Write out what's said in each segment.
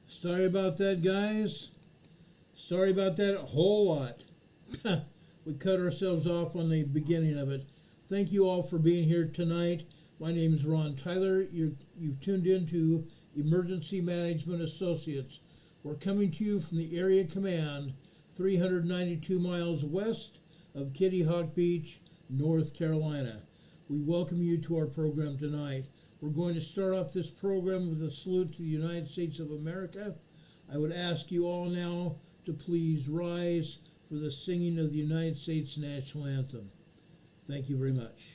Sorry about that, guys. Sorry about that a whole lot. We cut ourselves off on the beginning of it. Thank you all for being here tonight. My name is Ron Tyler. You've tuned in to Emergency Management Associates. We're coming to you from the Area Command, 392 miles west of Kitty Hawk Beach, North Carolina. We welcome you to our program tonight. We're going to start off this program with a salute to the United States of America. I would ask you all now to please rise for the singing of the United States National Anthem. Thank you very much.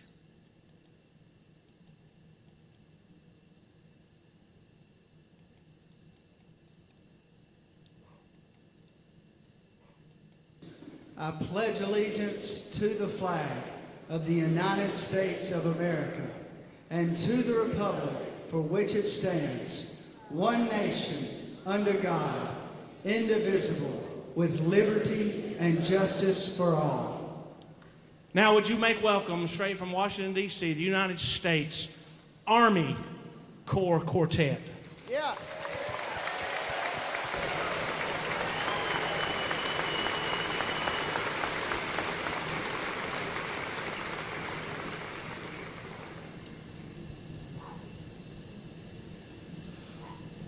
I pledge allegiance to the flag of the United States of America and to the republic for which it stands, one nation, under God, indivisible, with liberty and justice for all. Now would you make welcome, straight from Washington, D.C., the United States Army Corps Quartet. Yeah.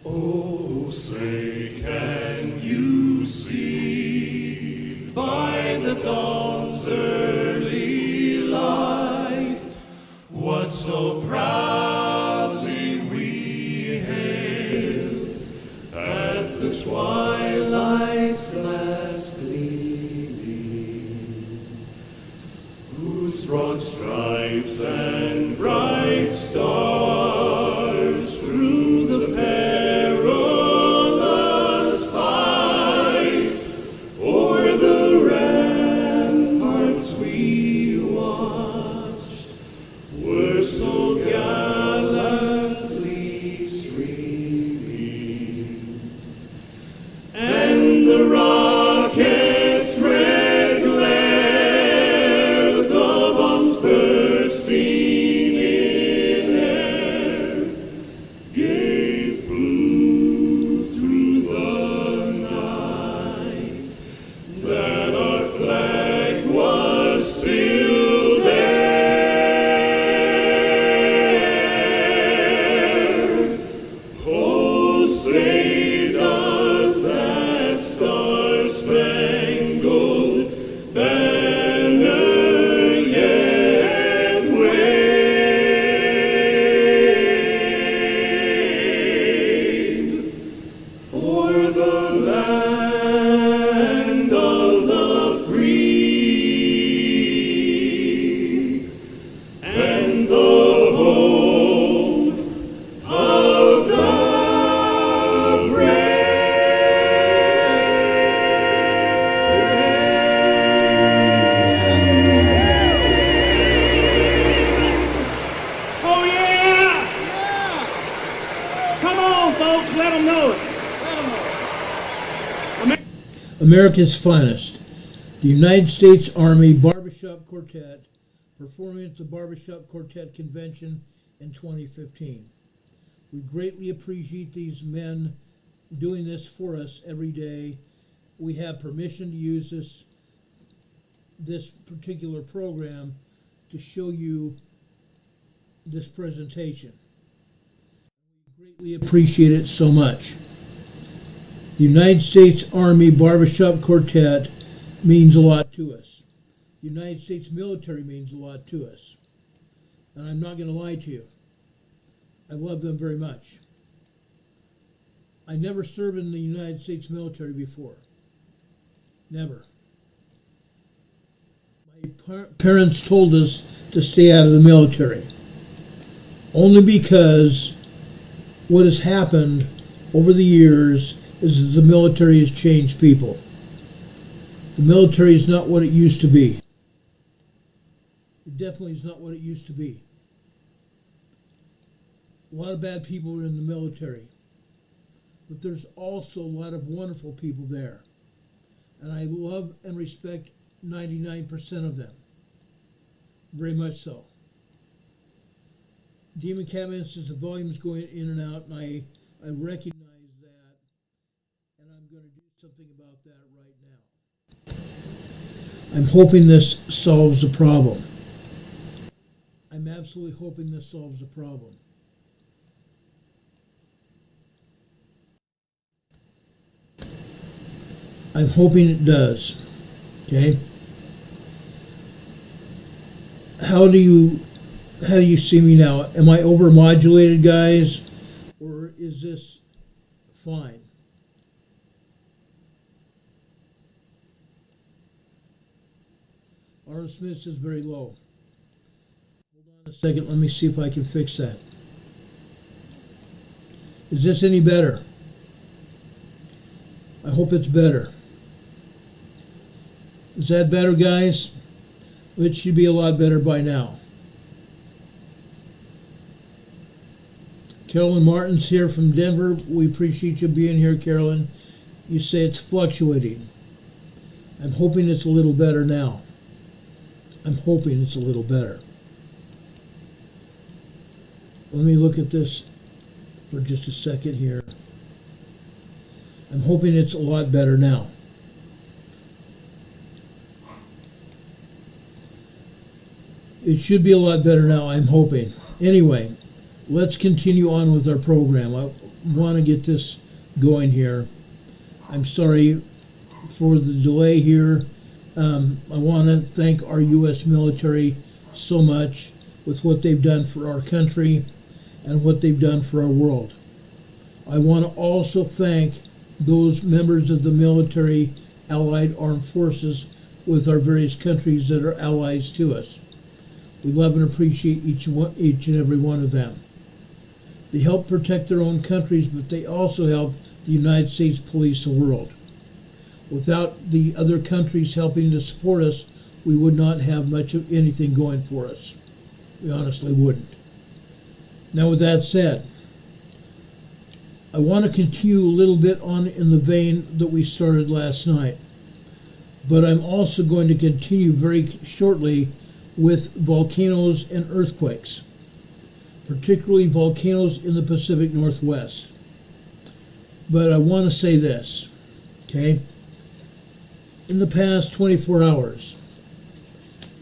Oh, say, can you see by the dawn's early light what so proudly we hailed at the twilight's last gleaming, whose broad stripes and bright stars through the perilous fight o'er the ramparts we watched were so gallantly streaming, and the rocket's red glare, the bombs bursting in air, gave proof through the night that our flag was still there. Oh, say does that star-spangled banner yet wave o'er the land of the free and the home of the Oh, yeah! Come on, folks, let them know it. America's finest, the United States Army Barbershop Quartet, performing at the Barbershop Quartet Convention in 2015. We greatly appreciate these men doing this for us every day. We have permission to use this particular program to show you this presentation. We greatly appreciate it so much. The United States Army Barbershop Quartet means a lot to us. The United States military means a lot to us. And I'm not going to lie to you. I love them very much. I never served in the United States military before. Never. My parents told us to stay out of the military. Only because what has happened over the years is that the military has changed people. The military is not what it used to be. It definitely is not what it used to be. A lot of bad people are in the military. But there's also a lot of wonderful people there. And I love and respect 99% of them. Very much so. Demon Catman says the volume's going in and out, and I recognize that, and I'm going to do something about that right now. I'm hoping this solves the problem. I'm absolutely hoping this solves the problem. I'm hoping it does. Okay? How do you see me now? Am I overmodulated, guys? Or is this fine? Arnold Smith says very low. Hold on a second. Let me see if I can fix that. Is this any better? I hope it's better. Is that better, guys? It should be a lot better by now. Carolyn Martin's here from Denver. We appreciate you being here, Carolyn. You say it's fluctuating. I'm hoping it's a little better now. I'm hoping it's a little better. Let me look at this for just a second here. I'm hoping it's a lot better now. It should be a lot better now, I'm hoping. Anyway, let's continue on with our program. I want to get this going here. I'm sorry for the delay here. I want to thank our U.S. military so much with what they've done for our country and what they've done for our world. I want to also thank those members of the military allied armed forces with our various countries that are allies to us. We love and appreciate each and every one of them. They help protect their own countries, but they also help the United States police the world. Without the other countries helping to support us, we would not have much of anything going for us. We honestly wouldn't. Now, with that said, I want to continue a little bit on in the vein that we started last night. But I'm also going to continue very shortly with volcanoes and earthquakes, particularly volcanoes in the Pacific Northwest. But I want to say this, okay? In the past 24 hours,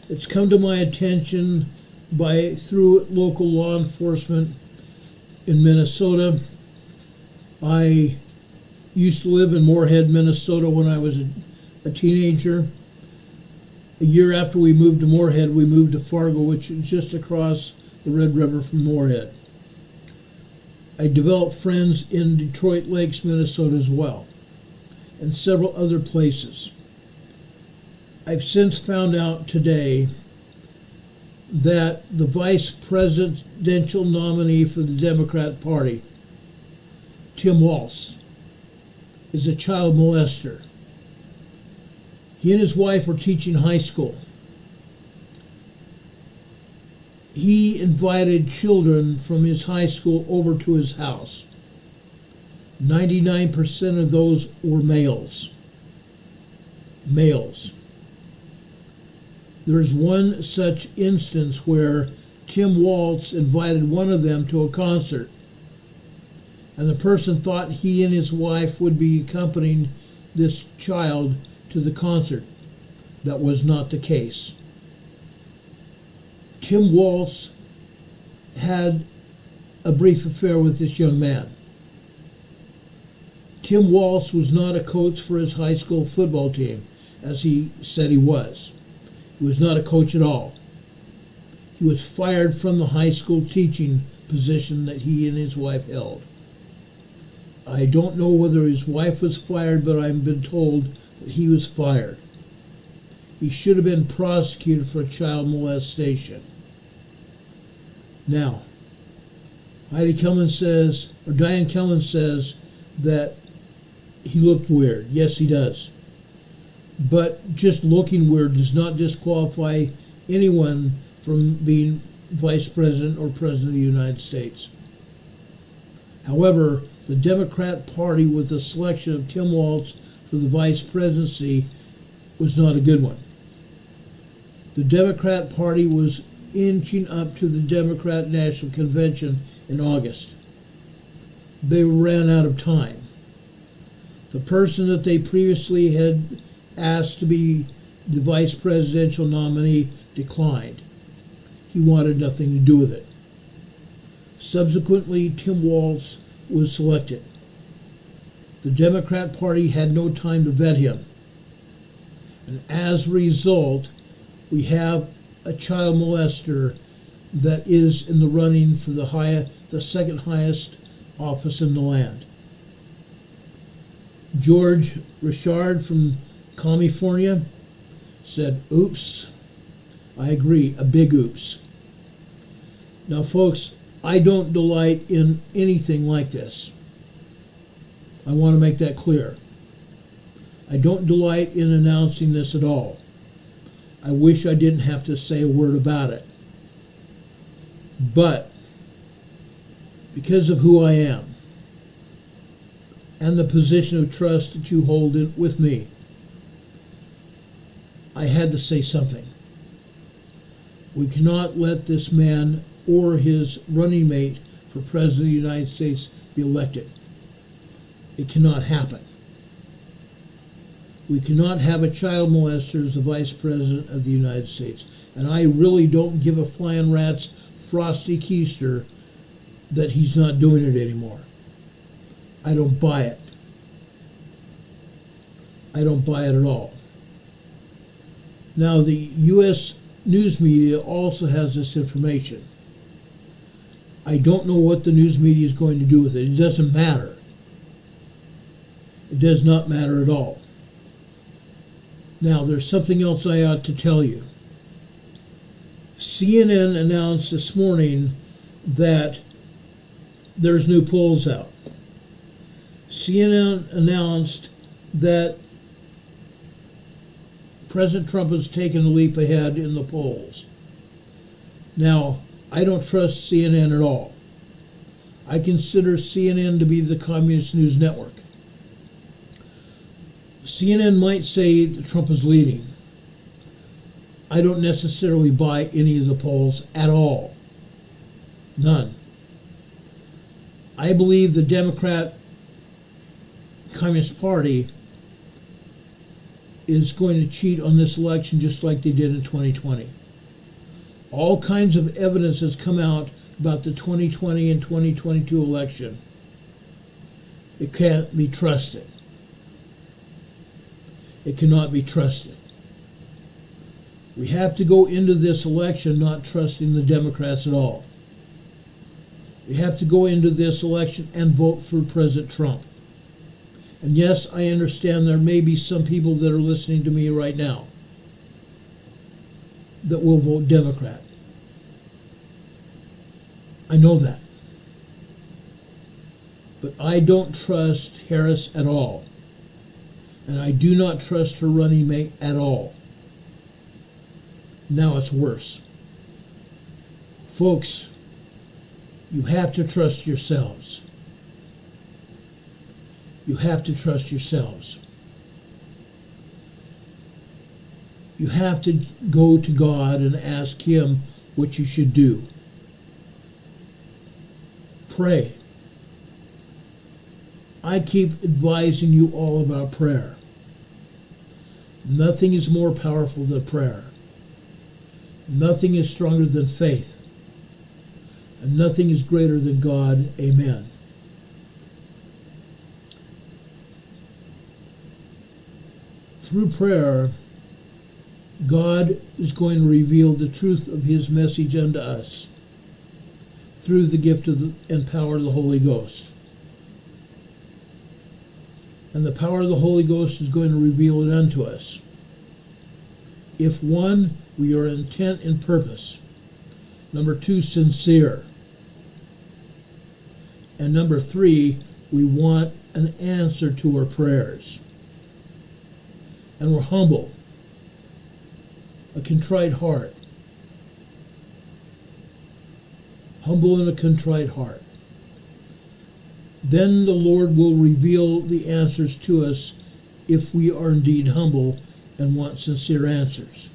it's come to my attention through local law enforcement in Minnesota. I used to live in Moorhead, Minnesota when I was a teenager. A year after we moved to Moorhead, we moved to Fargo, which is just across the Red River from Moorhead. I developed friends in Detroit Lakes, Minnesota as well, and several other places. I've since found out today that the vice presidential nominee for the Democrat Party, Tim Walz, is a child molester. He and his wife were teaching high school. He invited children from his high school over to his house. 99% of those were males. Males. There's one such instance where Tim Walz invited one of them to a concert, and the person thought he and his wife would be accompanying this child to the concert. That was not the case. Tim Walz had a brief affair with this young man. Tim Walz was not a coach for his high school football team, as he said he was. He was not a coach at all. He was fired from the high school teaching position that he and his wife held. I don't know whether his wife was fired, but I've been told that he was fired. He should have been prosecuted for child molestation. Now, Diane Kellman says that he looked weird. Yes, he does. But just looking weird does not disqualify anyone from being vice president or president of the United States. However, the Democrat Party with the selection of Tim Walz for the vice presidency was not a good one. The Democrat Party was inching up to the Democrat National Convention in August. They ran out of time. The person that they previously had asked to be the vice presidential nominee declined. He wanted nothing to do with it. Subsequently, Tim Walz was selected. The Democrat Party had no time to vet him. And as a result, we have a child molester that is in the running for the second highest office in the land. George Richard from California said, "Oops." I agree, a big oops. Now, folks, I don't delight in anything like this. I want to make that clear. I don't delight in announcing this at all. I wish I didn't have to say a word about it. But because of who I am and the position of trust that you hold with me, I had to say something. We cannot let this man or his running mate for President of the United States be elected. It cannot happen. We cannot have a child molester as the Vice President of the United States. And I really don't give a flying rat's frosty keister that he's not doing it anymore. I don't buy it. I don't buy it at all. Now, the U.S. news media also has this information. I don't know what the news media is going to do with it. It doesn't matter. It does not matter at all. Now, there's something else I ought to tell you. CNN announced this morning that there's new polls out. CNN announced that President Trump has taken a leap ahead in the polls. Now, I don't trust CNN at all. I consider CNN to be the communist news network. CNN might say that Trump is leading. I don't necessarily buy any of the polls at all. None. I believe the Democrat Communist Party is going to cheat on this election just like they did in 2020. All kinds of evidence has come out about the 2020 and 2022 election. It can't be trusted. It cannot be trusted. We have to go into this election not trusting the Democrats at all. We have to go into this election and vote for President Trump. And yes, I understand there may be some people that are listening to me right now that will vote Democrat. I know that. But I don't trust Harris at all. And I do not trust her running mate at all. Now it's worse. Folks, you have to trust yourselves. You have to trust yourselves. You have to go to God and ask Him what you should do. Pray. I keep advising you all about prayer. Nothing is more powerful than prayer. Nothing is stronger than faith. And nothing is greater than God. Amen. Through prayer, God is going to reveal the truth of his message unto us through the gift and power of the Holy Ghost. And the power of the Holy Ghost is going to reveal it unto us. If one, we are intent and purpose. Number two, sincere. And number three, we want an answer to our prayers. And we're humble. A contrite heart. Humble and a contrite heart. Then the Lord will reveal the answers to us if we are indeed humble and want sincere answers.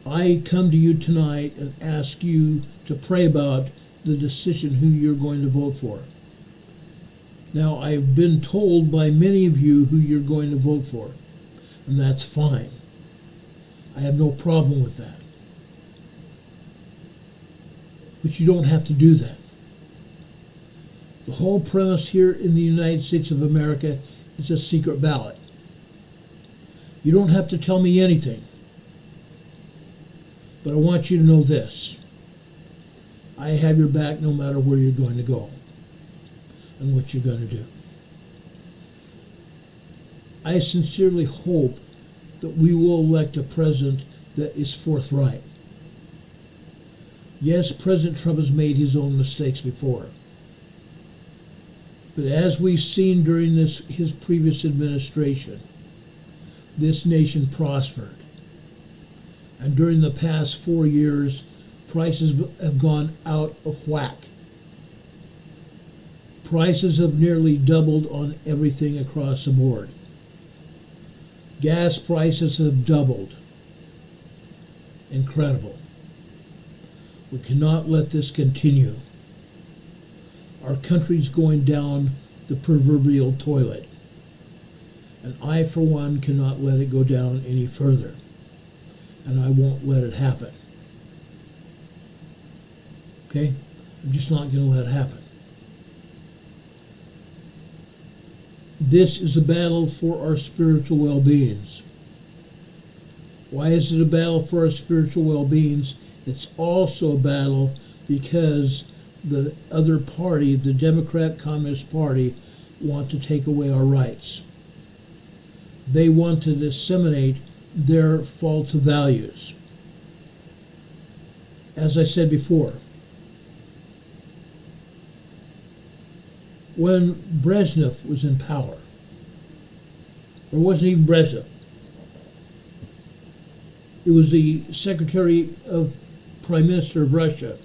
I come to you tonight and ask you to pray about the decision who you're going to vote for. Now, I've been told by many of you who you're going to vote for, and that's fine. I have no problem with that. But you don't have to do that. The whole premise here in the United States of America is a secret ballot. You don't have to tell me anything. But I want you to know this. I have your back no matter where you're going to go and what you're going to do. I sincerely hope that we will elect a president that is forthright. Yes, President Trump has made his own mistakes before. But as we've seen during his previous administration, this nation prospered. And during the past 4 years, prices have gone out of whack. Prices have nearly doubled on everything across the board. Gas prices have doubled. Incredible. We cannot let this continue. Our country's going down the proverbial toilet. And I, for one, cannot let it go down any further. And I won't let it happen. Okay? I'm just not going to let it happen. This is a battle for our spiritual well-beings. Why is it a battle for our spiritual well-beings? It's also a battle because the other party, the Democrat Communist Party, want to take away our rights. They want to disseminate their false values. As I said before, when Brezhnev was in power, or it wasn't even Brezhnev, it was the Secretary of Prime Minister of Russia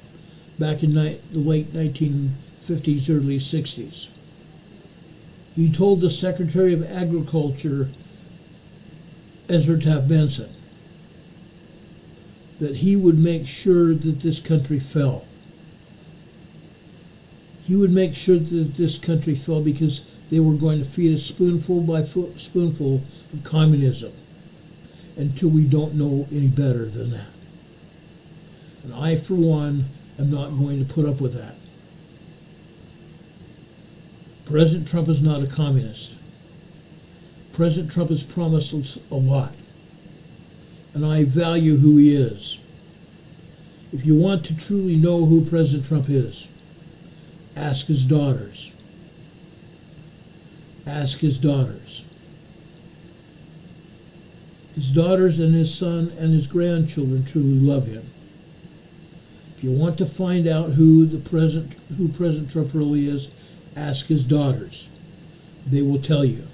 back in the late 1950s, early 60s. He told the Secretary of Agriculture, Ezra Taft Benson, that he would make sure that this country fell. He would make sure that this country fell because they were going to feed us spoonful by spoonful of communism until we don't know any better than that. And I, for one, am not going to put up with that. President Trump is not a communist. President Trump has promised us a lot, and I value who he is. If you want to truly know who President Trump is, ask his daughters. Ask his daughters. His daughters and his son and his grandchildren truly love him. If you want to find out who President Trump really is, ask his daughters. They will tell you.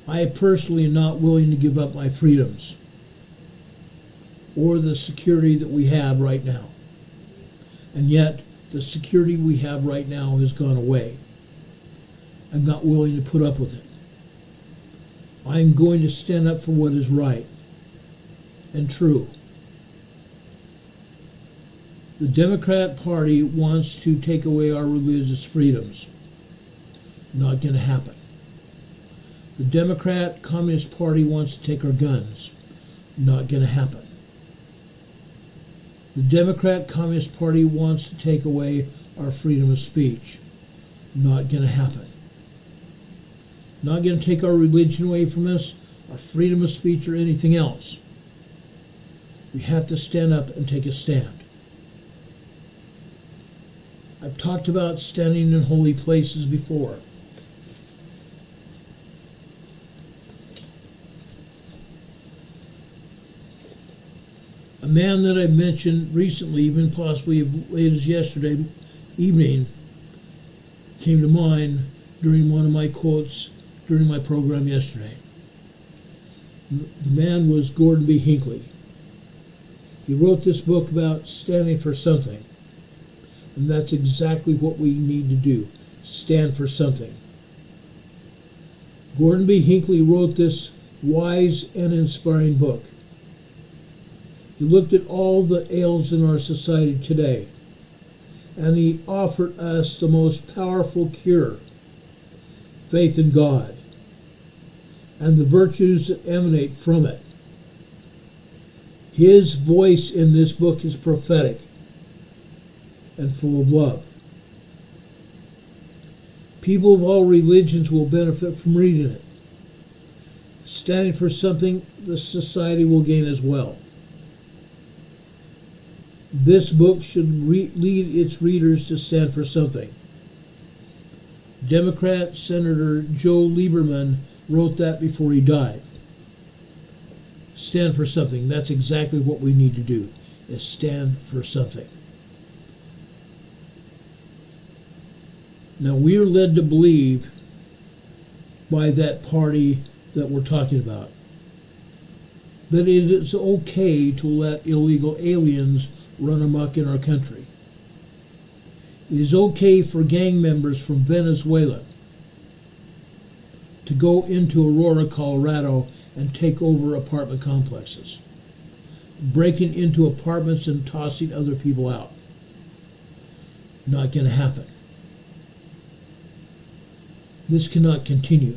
I personally am not willing to give up my freedoms or the security that we have right now. And yet, the security we have right now has gone away. I'm not willing to put up with it. I'm going to stand up for what is right and true. The Democrat Party wants to take away our religious freedoms. Not going to happen. The Democrat Communist Party wants to take our guns. Not going to happen. The Democrat Communist Party wants to take away our freedom of speech. Not going to happen. Not going to take our religion away from us, our freedom of speech, or anything else. We have to stand up and take a stand. I've talked about standing in holy places before. A man that I mentioned recently, even possibly as late as yesterday evening, came to mind during one of my quotes during my program yesterday. The man was Gordon B. Hinckley. He wrote this book about standing for something. And that's exactly what we need to do, stand for something. Gordon B. Hinckley wrote this wise and inspiring book. He looked at all the ails in our society today, and he offered us the most powerful cure, faith in God, and the virtues that emanate from it. His voice in this book is prophetic and full of love. People of all religions will benefit from reading it. Standing for something, the society will gain as well. This book should lead its readers to stand for something. Democrat Senator Joe Lieberman wrote that before he died. Stand for something. That's exactly what we need to do, is stand for something. Now, we are led to believe by that party that we're talking about that it is okay to let illegal aliens run amok in our country. It is okay for gang members from Venezuela to go into Aurora, Colorado and take over apartment complexes, breaking into apartments and tossing other people out. Not going to happen. This cannot continue.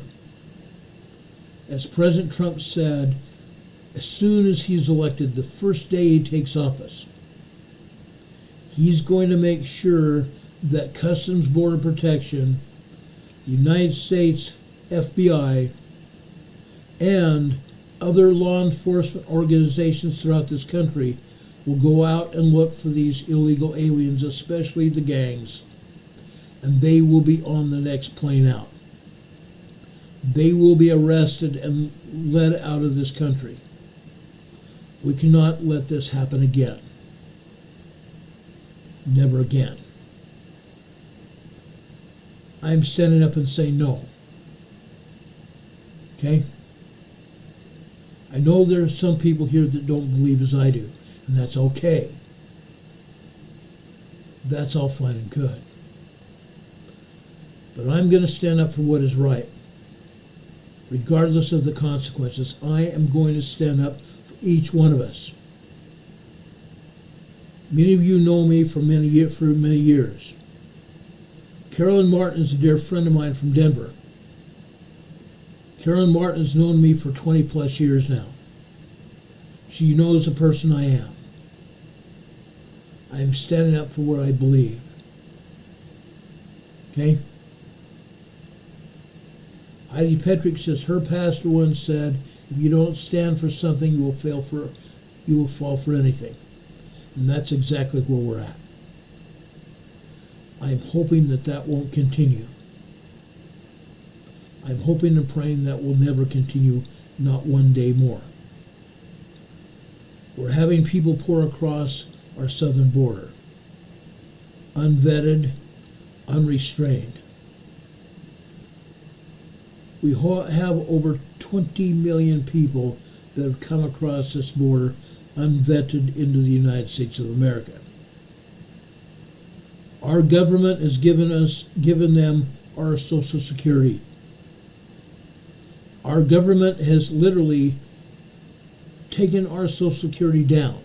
As President Trump said, as soon as he's elected, the first day he takes office, he's going to make sure that Customs Border Protection, the United States FBI, and other law enforcement organizations throughout this country will go out and look for these illegal aliens, especially the gangs, and they will be on the next plane out. They will be arrested and led out of this country. We cannot let this happen again. Never again. I'm standing up and saying no. Okay? I know there are some people here that don't believe as I do, and that's okay. That's all fine and good. But I'm going to stand up for what is right. Regardless of the consequences, I am going to stand up for each one of us. Many of you know me for many years. Carolyn Martin is a dear friend of mine from Denver. Carolyn Martin's known me for 20 plus years now. She knows the person I am. I am standing up for what I believe. Okay? Heidi Petrick says her pastor once said, if you don't stand for something, you will fall for anything. And that's exactly where we're at. I'm hoping that won't continue. I'm hoping and praying that will never continue, not one day more. We're having people pour across our southern border, unvetted, unrestrained. We have over 20 million people that have come across this border unvetted into the United States of America. Our government has given them our Social Security. Our government has literally taken our Social Security down,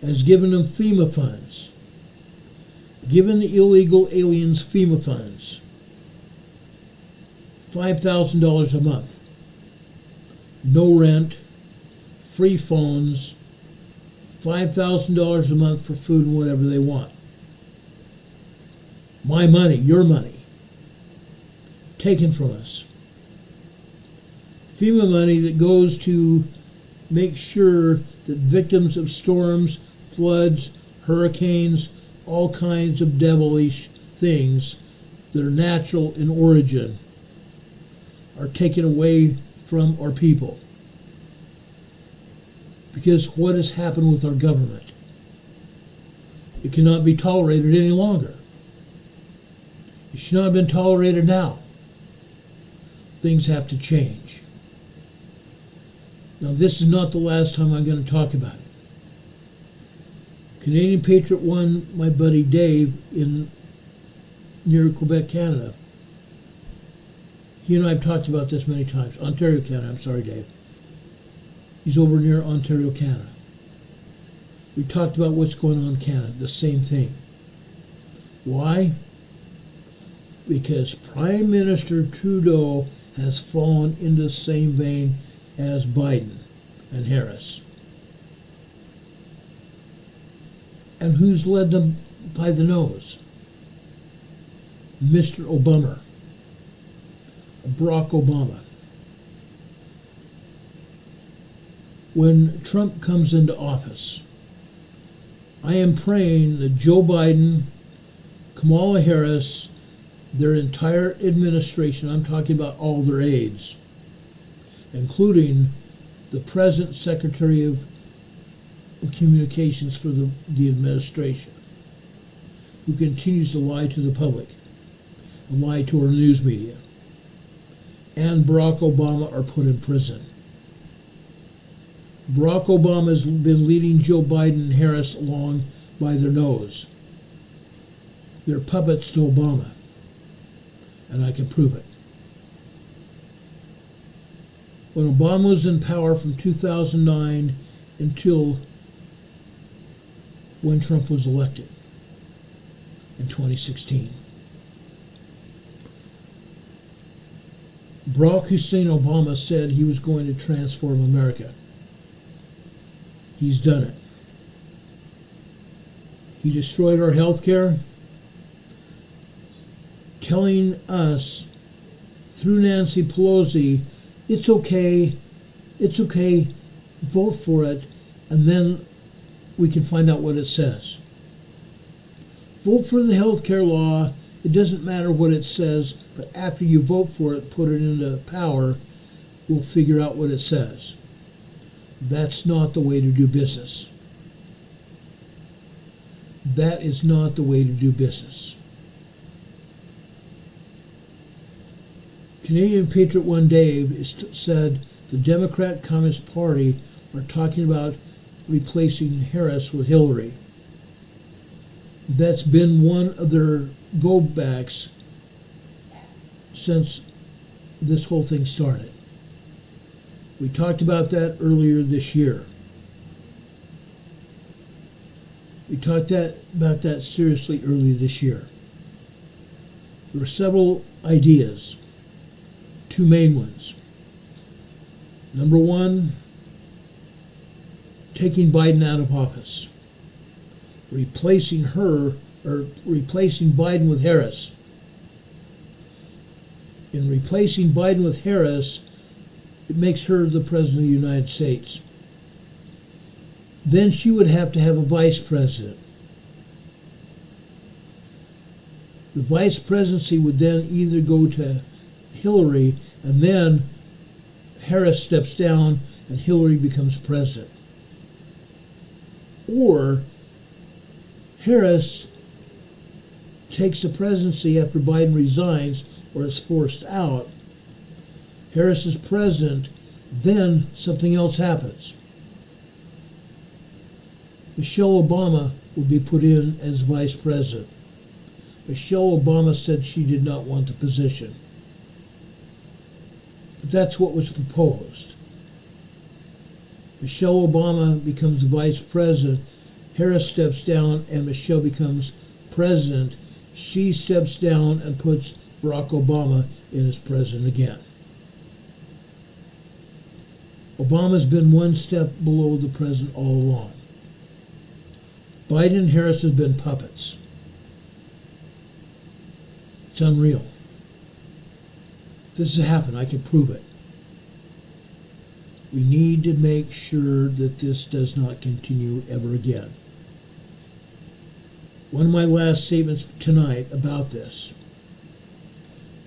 has given them FEMA funds, given the illegal aliens FEMA funds, $5,000 a month, no rent, free phones, $5,000 a month for food and whatever they want. My money, your money, taken from us. FEMA money that goes to make sure that victims of storms, floods, hurricanes, all kinds of devilish things that are natural in origin are taken away from our people. Because what has happened with our government? It cannot be tolerated any longer. It should not have been tolerated now. Things have to change. Now, this is not the last time I'm going to talk about it. Canadian Patriot One, my buddy Dave, near Quebec, Canada. He and I have talked about this many times. Ontario, Canada. I'm sorry, Dave. He's over near Ontario, Canada. We talked about what's going on in Canada, the same thing. Why? Because Prime Minister Trudeau has fallen into the same vein as Biden and Harris. And who's led them by the nose? Mr. Obama, Barack Obama. When Trump comes into office, I am praying that Joe Biden, Kamala Harris, their entire administration, I'm talking about all their aides, including the present Secretary of Communications for the administration, who continues to lie to the public and lie to our news media, and Barack Obama are put in prison. Barack Obama has been leading Joe Biden and Harris along by their nose. They're puppets to Obama, and I can prove it. When Obama was in power from 2009 until when Trump was elected in 2016, Barack Hussein Obama said he was going to transform America. He's done it. He destroyed our health care, telling us through Nancy Pelosi, it's okay, vote for it, and then we can find out what it says. Vote for the health care law. It doesn't matter what it says, but after you vote for it, put it into power, we'll figure out what it says. That's not the way to do business. That is not the way to do business. Canadian Patriot One Dave said the Democrat Communist Party are talking about replacing Harris with Hillary. That's been one of their go-backs since this whole thing started. We talked about that earlier this year. We talked about that seriously earlier this year. There were several ideas, two main ones. Number one, taking Biden out of office, replacing Biden with Harris. In replacing Biden with Harris, it makes her the President of the United States. Then she would have to have a vice president. The vice presidency would then either go to Hillary, and then Harris steps down and Hillary becomes president. Or Harris takes the presidency after Biden resigns or is forced out. Harris is president, then something else happens. Michelle Obama would be put in as vice president. Michelle Obama said she did not want the position. But that's what was proposed. Michelle Obama becomes the vice president, Harris steps down, and Michelle becomes president. She steps down and puts Barack Obama in as president again. Obama's been one step below the president all along. Biden and Harris have been puppets. It's unreal. This has happened. I can prove it. We need to make sure that this does not continue ever again. One of my last statements tonight about this.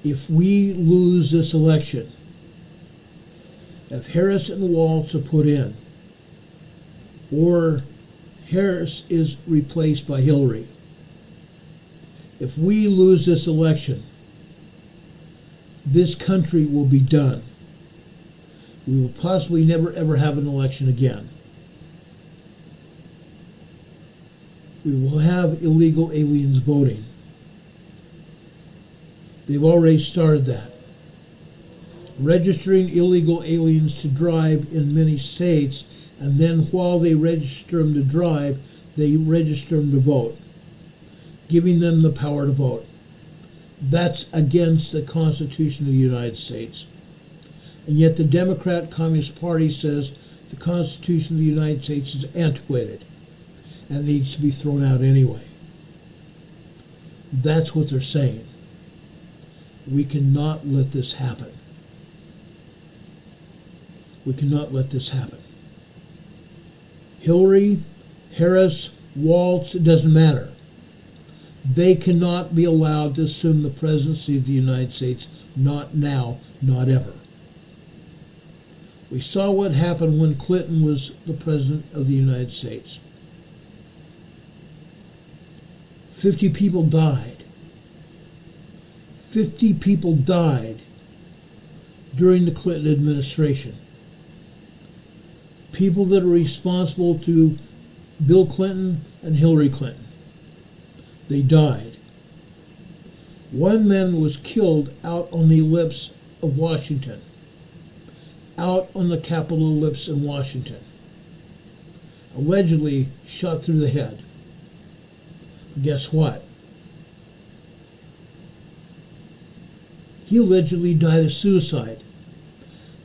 If we lose this election, if Harris and Walz are put in, or Harris is replaced by Hillary, if we lose this election, this country will be done. We will possibly never ever have an election again. We will have illegal aliens voting. They've already started that. Registering illegal aliens to drive in many states, and then while they register them to drive, they register them to vote, giving them the power to vote. That's against the Constitution of the United States. And yet the Democrat Communist Party says the Constitution of the United States is antiquated and needs to be thrown out anyway. That's what they're saying. We cannot let this happen. We cannot let this happen. Hillary, Harris, Walz, it doesn't matter. They cannot be allowed to assume the presidency of the United States, not now, not ever. We saw what happened when Clinton was the president of the United States. 50 people died. 50 people died during the Clinton administration. People that are responsible to Bill Clinton and Hillary Clinton. They died. One man was killed out on the ellipse of Washington, out on the Capitol ellipse in Washington, allegedly shot through the head. But guess what? He allegedly died of suicide.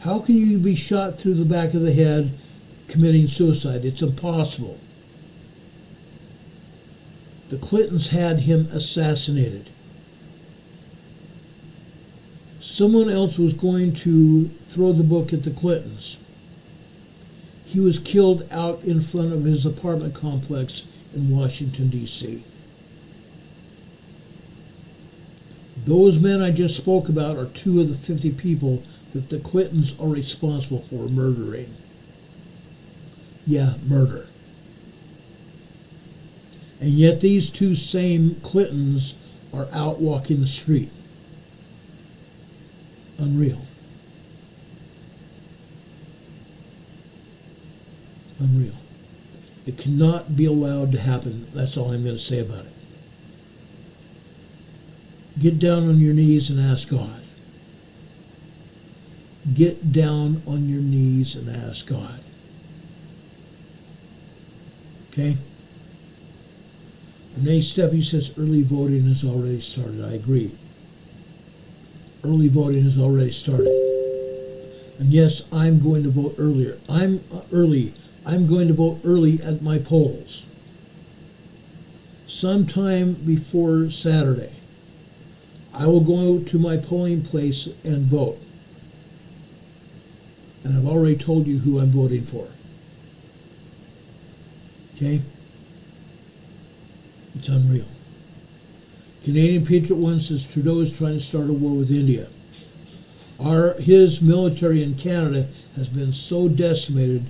How can you be shot through the back of the head committing suicide? It's impossible. The Clintons had him assassinated. Someone else was going to throw the book at the Clintons. He was killed out in front of his apartment complex in Washington, D.C. Those men I just spoke about are 2 of the 50 people that the Clintons are responsible for murdering. Yeah, murder. And yet these 2 same Clintons are out walking the street. Unreal. Unreal. It cannot be allowed to happen. That's all I'm going to say about it. Get down on your knees and ask God. Get down on your knees and ask God. Okay? Renee Steppe says early voting has already started. I agree. Early voting has already started. And yes, I'm going to vote earlier. I'm going to vote early at my polls. Sometime before Saturday, I will go to my polling place and vote. And I've already told you who I'm voting for. Okay? It's unreal. Canadian Patriot One says Trudeau is trying to start a war with India. His military in Canada has been so decimated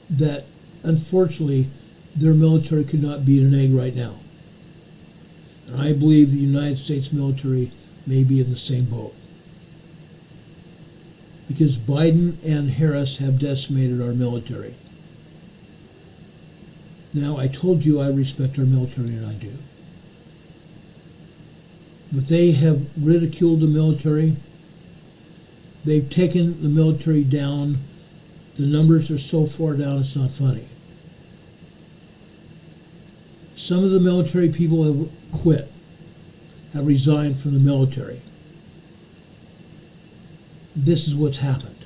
that, unfortunately, their military could not beat an egg right now. And I believe the United States military may be in the same boat. Because Biden and Harris have decimated our military. Now, I told you I respect our military, and I do. But they have ridiculed the military. They've taken the military down. The numbers are so far down, it's not funny. Some of the military people have quit, have resigned from the military. This is what's happened.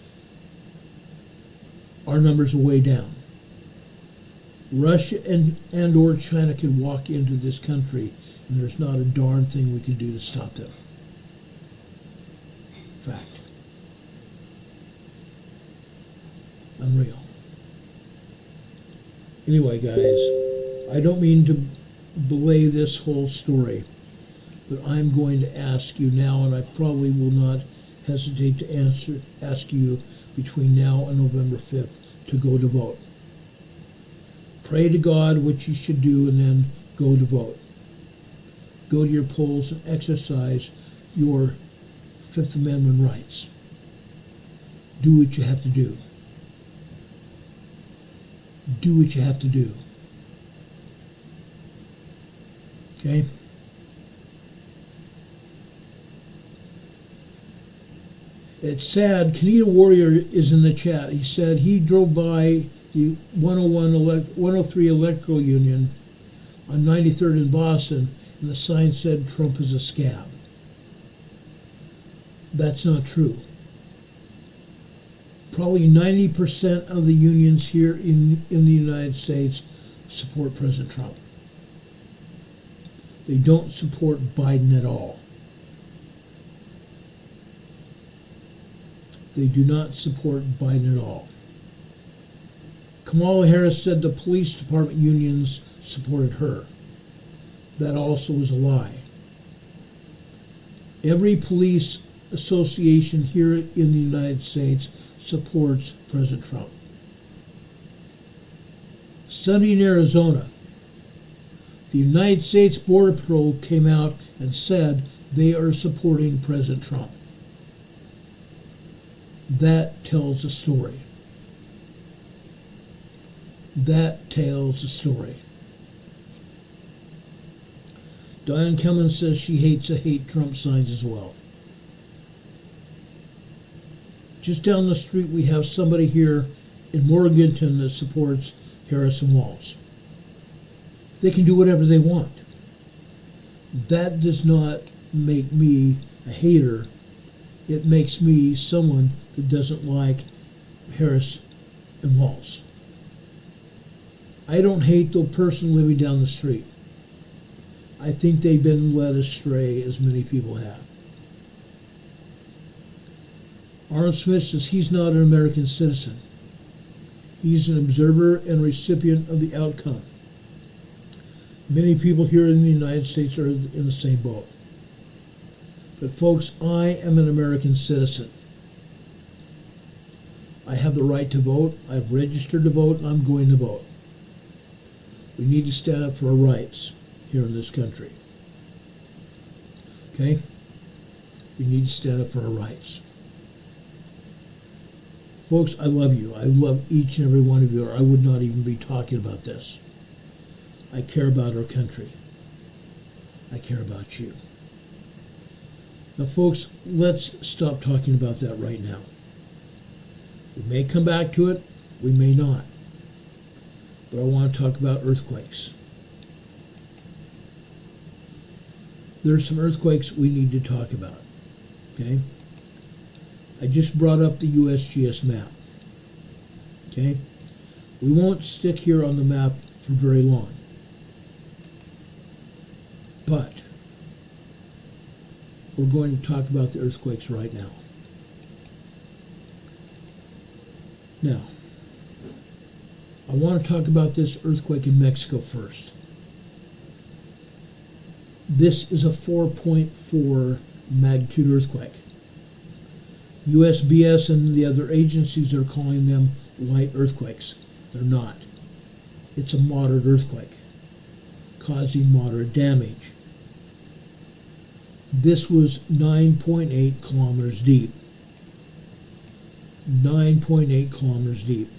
Our numbers are way down. Russia and or China can walk into this country, and there's not a darn thing we can do to stop them. Fact. Unreal. Anyway, guys, I don't mean to belay this whole story, but I'm going to ask you now, and I probably will not hesitate to ask you between now and November 5th to go to vote. Pray to God what you should do, and then go to vote. Go to your polls and exercise your Fifth Amendment rights. Do what you have to do. Do what you have to do. Okay? It's sad. Canita Warrior is in the chat. He said he drove by the 103 Electrical Union on 93rd in Boston, and the sign said Trump is a scab. That's not true. Probably 90% of the unions here in the United States support President Trump. They don't support Biden at all. They do not support Biden at all. Kamala Harris said the police department unions supported her. That also is a lie. Every police association here in the United States supports President Trump. Sunday in Arizona, the United States Border Patrol came out and said they are supporting President Trump. That tells a story. That tells a story. Diane Cummins says she hates the hate Trump signs as well. Just down the street, we have somebody here in Morganton that supports Harrison Walls. They can do whatever they want. That does not make me a hater. It makes me someone that doesn't like Harris and Walls. I don't hate the person living down the street. I think they've been led astray, as many people have. Arnold Smith says he's not an American citizen. He's an observer and recipient of the outcome. Many people here in the United States are in the same boat. But folks, I am an American citizen. I have the right to vote. I've registered to vote, and I'm going to vote. We need to stand up for our rights here in this country. Okay? We need to stand up for our rights. Folks, I love you. I love each and every one of you, or I would not even be talking about this. I care about our country. I care about you. Now, folks, let's stop talking about that right now. We may come back to it. We may not. But I want to talk about earthquakes. There are some earthquakes we need to talk about. Okay? I just brought up the USGS map. Okay? We won't stick here on the map for very long. But we're going to talk about the earthquakes right now. Now, I want to talk about this earthquake in Mexico first. This is a 4.4 magnitude earthquake. USBS and the other agencies are calling them light earthquakes. They're not. It's a moderate earthquake, causing moderate damage. This was 9.8 kilometers deep. 9.8 kilometers deep.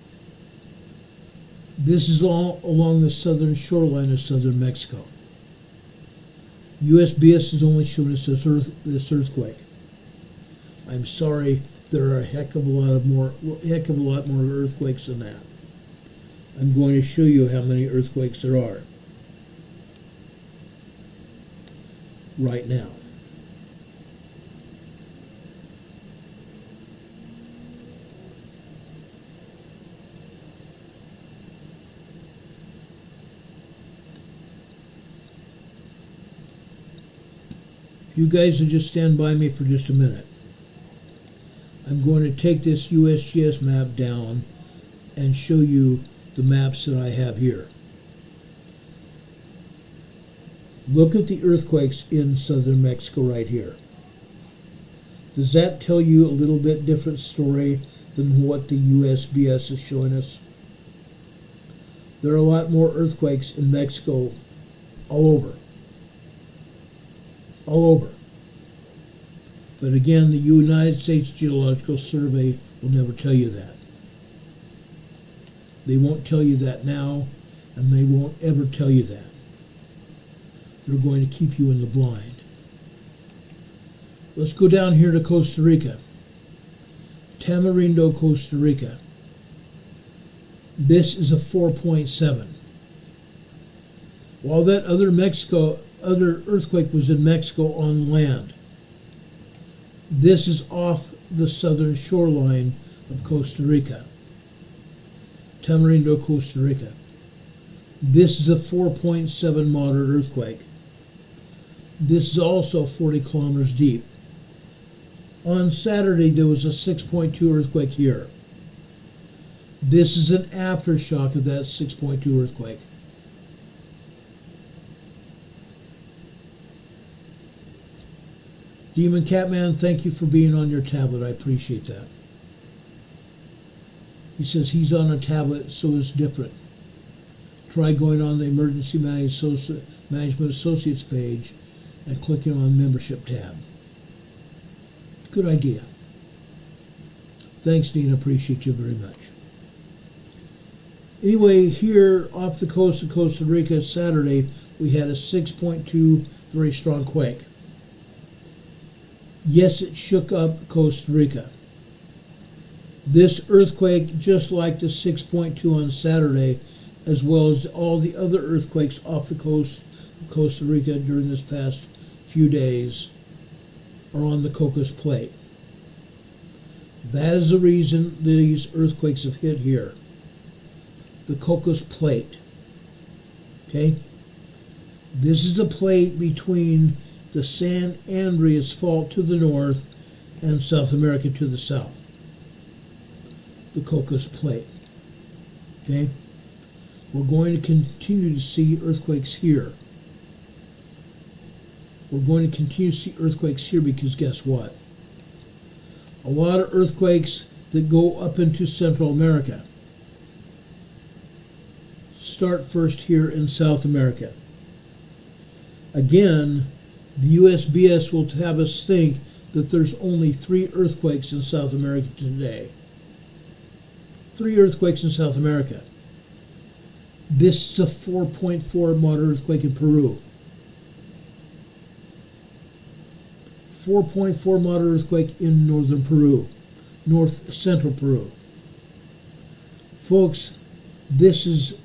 This is all along the southern shoreline of southern Mexico. USBS has only shown us this earthquake. I'm sorry, there are a heck of a lot more earthquakes than that. I'm going to show you how many earthquakes there are right now. You guys will just stand by me for just a minute. I'm going to take this USGS map down and show you the maps that I have here. Look at the earthquakes in southern Mexico right here. Does that tell you a little bit different story than what the USBS is showing us? There are a lot more earthquakes in Mexico all over. All over. But again, the United States Geological Survey will never tell you that. They won't tell you that now, and they won't ever tell you that. They're going to keep you in the blind. Let's go down here to Costa Rica. Tamarindo, Costa Rica. This is a 4.7. While that other earthquake was in Mexico on land, this is off the southern shoreline of Costa Rica. Tamarindo, Costa Rica. This is a 4.7 moderate earthquake. This is also 40 kilometers deep. On Saturday, there was a 6.2 earthquake here. This is an aftershock of that 6.2 earthquake. Demon Catman, thank you for being on your tablet. I appreciate that. He says he's on a tablet, so it's different. Try going on the Emergency Management Associates page and clicking on Membership tab. Good idea. Thanks, Dean. Appreciate you very much. Anyway, here off the coast of Costa Rica, Saturday, we had a 6.2 very strong quake. Yes, it shook up Costa Rica. This earthquake, just like the 6.2 on Saturday, as well as all the other earthquakes off the coast of Costa Rica during this past few days, are on the Cocos Plate. That is the reason these earthquakes have hit here. The Cocos Plate. Okay? This is the plate between the San Andreas Fault to the north and South America to the south. The Cocos Plate. Okay? We're going to continue to see earthquakes here. We're going to continue to see earthquakes here because guess what? A lot of earthquakes that go up into Central America start first here in South America. Again, the USBS will have us think that there's only 3 earthquakes in South America today. 3 earthquakes in South America. This is a 4.4 moderate earthquake in Peru. 4.4 moderate earthquake in northern Peru, north central Peru. Folks, this is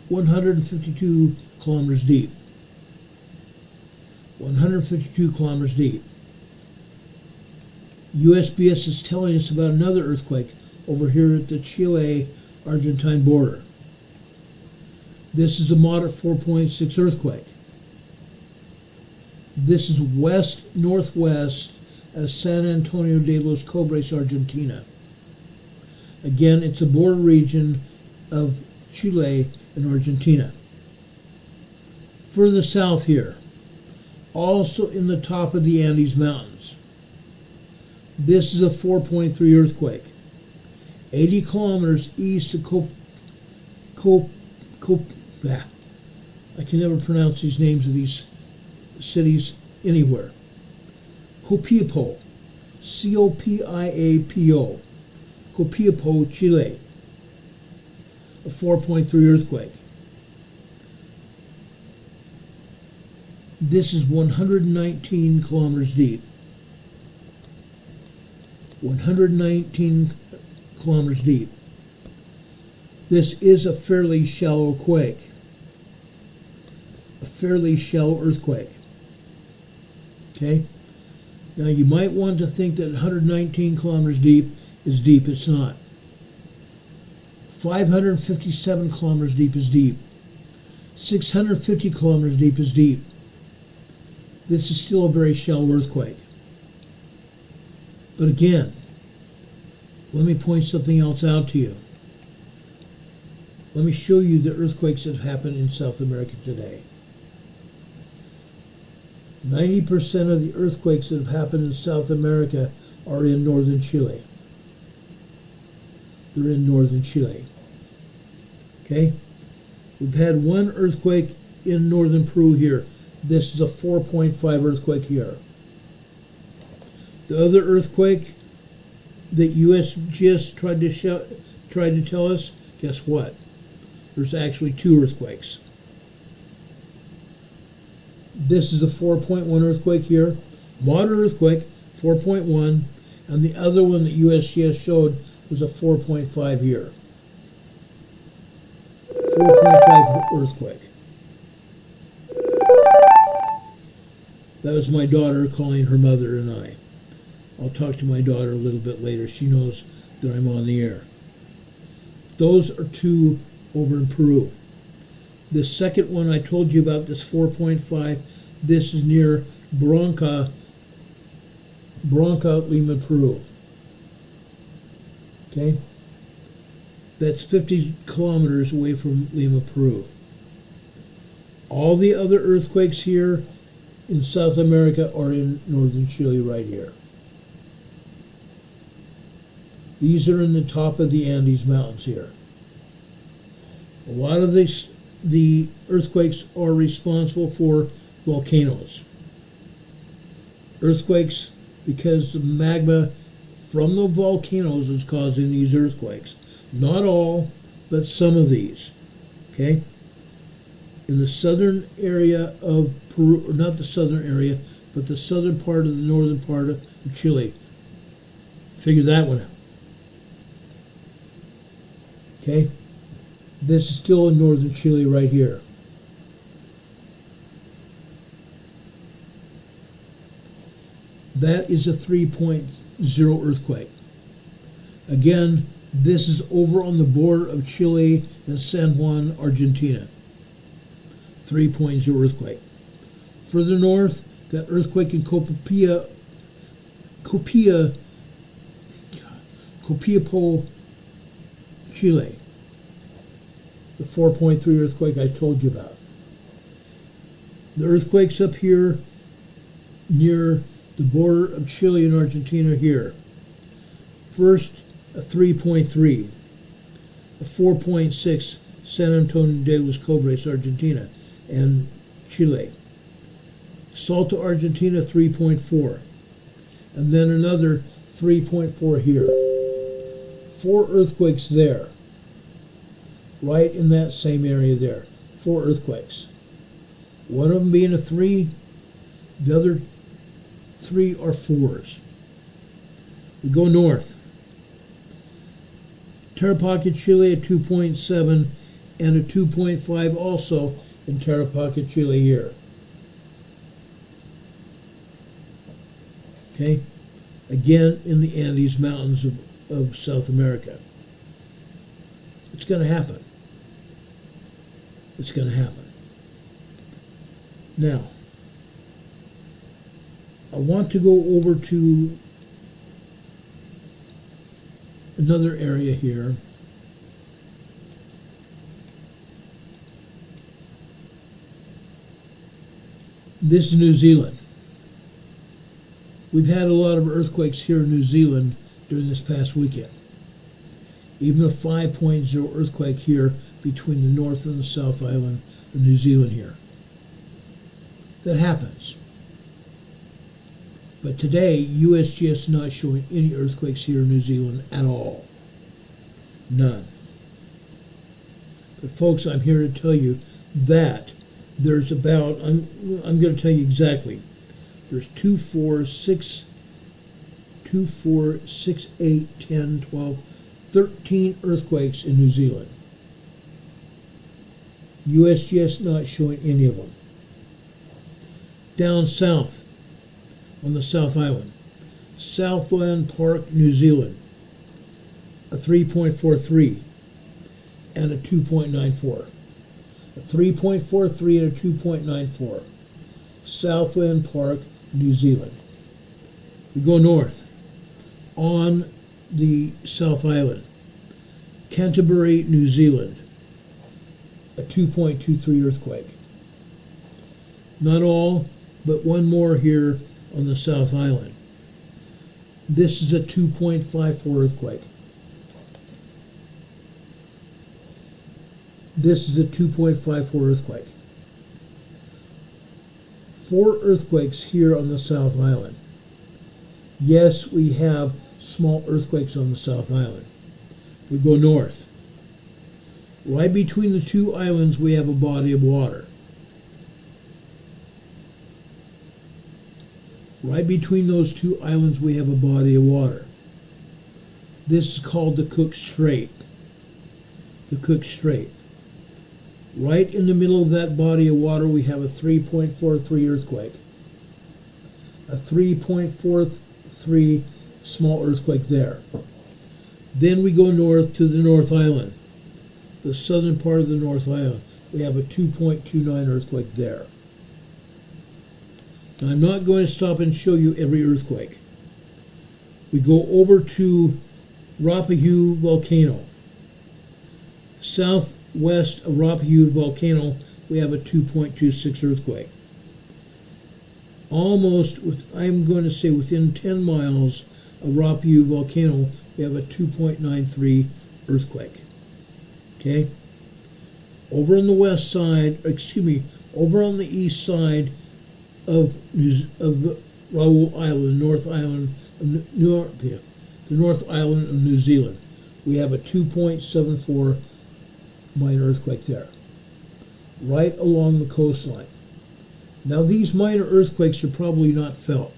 152 kilometers deep. 152 kilometers deep. USBS is telling us about another earthquake over here at the Chile-Argentine border. This is a moderate 4.6 earthquake. This is west-northwest of San Antonio de los Cobres, Argentina. Again, it's a border region of Chile and Argentina. Further south here, also in the top of the Andes Mountains. This is a 4.3 earthquake. 80 kilometers east of I can never pronounce these names of these cities anywhere. Copiapo, C-O-P-I-A-P-O, Copiapo, Chile, a 4.3 earthquake. This is 119 kilometers deep. 119 kilometers deep. This is a fairly shallow quake. A fairly shallow earthquake. Okay? Now you might want to think that 119 kilometers deep is deep. It's not. 557 kilometers deep is deep. 650 kilometers deep is deep. This is still a very shallow earthquake. But again, let me point something else out to you. Let me show you the earthquakes that happen in South America today. 90% of the earthquakes that have happened in South America are in northern Chile. They're in northern Chile. Okay? We've had one earthquake in northern Peru here. This is a 4.5 earthquake here. The other earthquake that USGS tried to tell us, guess what? There's actually two earthquakes. This is a 4.1 earthquake here, moderate earthquake, 4.1, and the other one that USGS showed was a 4.5 here. 4.5 earthquake. That was my daughter calling her mother and I. I'll talk to my daughter a little bit later. She knows that I'm on the air. Those are two over in Peru. The second one I told you about, this 4.5, this is near Branca, Lima, Peru. Okay? That's 50 kilometers away from Lima, Peru. All the other earthquakes here in South America are in northern Chile right here. These are in the top of the Andes Mountains here. A lot of the earthquakes are responsible for volcanoes. Earthquakes because the magma from the volcanoes is causing these earthquakes. Not all, but some of these. Okay? In the southern area of Peru, or not the southern area, but the southern part of the northern part of Chile. Figure that one out. Okay? This is still in northern Chile right here. That is a 3.0 earthquake. Again, this is over on the border of Chile and San Juan, Argentina. 3.0 earthquake. Further north, that earthquake in Copiapó, Chile. The 4.3 earthquake I told you about. The earthquakes up here near the border of Chile and Argentina here. First, a 3.3, a 4.6 San Antonio de los Cobres, Argentina, and Chile. Salta, Argentina, 3.4. And then another 3.4 here. 4 earthquakes there. Right in that same area there. 4 earthquakes. One of them being a 3, the other 3 are 4s. We go north. Tarapacá, Chile, a 2.7 and a 2.5 also in Tarapacá, Chile here. Okay? Again, in the Andes Mountains of South America. It's going to happen. It's going to happen. Now, I want to go over to another area here. This is New Zealand. We've had a lot of earthquakes here in New Zealand during this past weekend. Even a 5.0 earthquake here between the North and the South Island of New Zealand here. That happens. But today, USGS is not showing any earthquakes here in New Zealand at all. None. But folks, I'm here to tell you that there's about, I'm going to tell you exactly, there's 2, 4, 6, 8, 10, 12, 13 earthquakes in New Zealand. USGS not showing any of them. Down south, on the South Island, Southland Park, New Zealand, a 3.43 and a 2.94. A 3.43 and a 2.94. Southland Park, New Zealand. We go north on the South Island, Canterbury, New Zealand, a 2.23 earthquake. Not all, but one more here on the South Island. This is a 2.54 earthquake. This is a 2.54 earthquake. 4 earthquakes here on the South Island. Yes, we have small earthquakes on the South Island. We go north. Right between the 2 islands, we have a body of water. Right between those 2 islands, we have a body of water. This is called the Cook Strait. The Cook Strait. Right in the middle of that body of water, we have a 3.43 earthquake. A 3.43 small earthquake there. Then we go north to the North Island, the southern part of the North Island. We have a 2.29 earthquake there. Now, I'm not going to stop and show you every earthquake. We go over to Rappahu Volcano. Southwest of Rappahu Volcano, we have a 2.26 earthquake. Almost, I'm going to say within 10 miles of Rappahu Volcano, we have a 2.93 earthquake. Okay? Over on the west side, over on the east side of Raoul Island, North Island, the North Island of New Zealand, we have a 2.74 minor earthquake there, right along the coastline. Now, these minor earthquakes are probably not felt.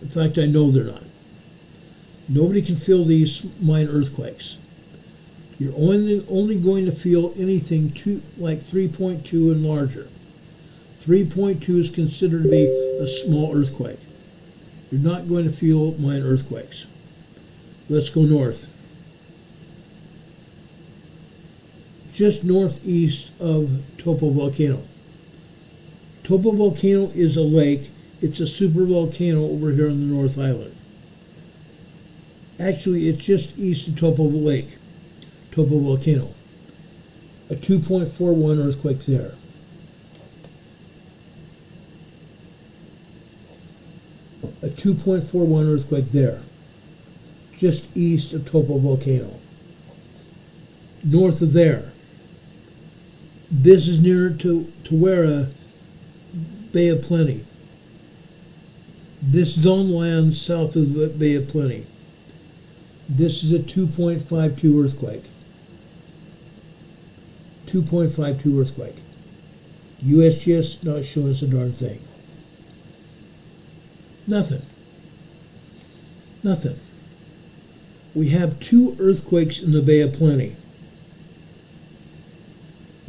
In fact, I know they're not. Nobody can feel these minor earthquakes. You're only going to feel anything like 3.2 and larger. 3.2 is considered to be a small earthquake. You're not going to feel minor earthquakes. Let's go north. Just northeast of Topo Volcano. Topo Volcano is a lake. It's a supervolcano over here on the North Island. Actually, it's just east of Topo Lake, Topo Volcano. A 2.41 earthquake there. A 2.41 earthquake there, just east of Topo Volcano. North of there, this is near to Tawera, Bay of Plenty. This is on land south of the Bay of Plenty. This is a 2.52 earthquake. 2.52 earthquake. USGS not showing us a darn thing. Nothing. Nothing. We have 2 earthquakes in the Bay of Plenty.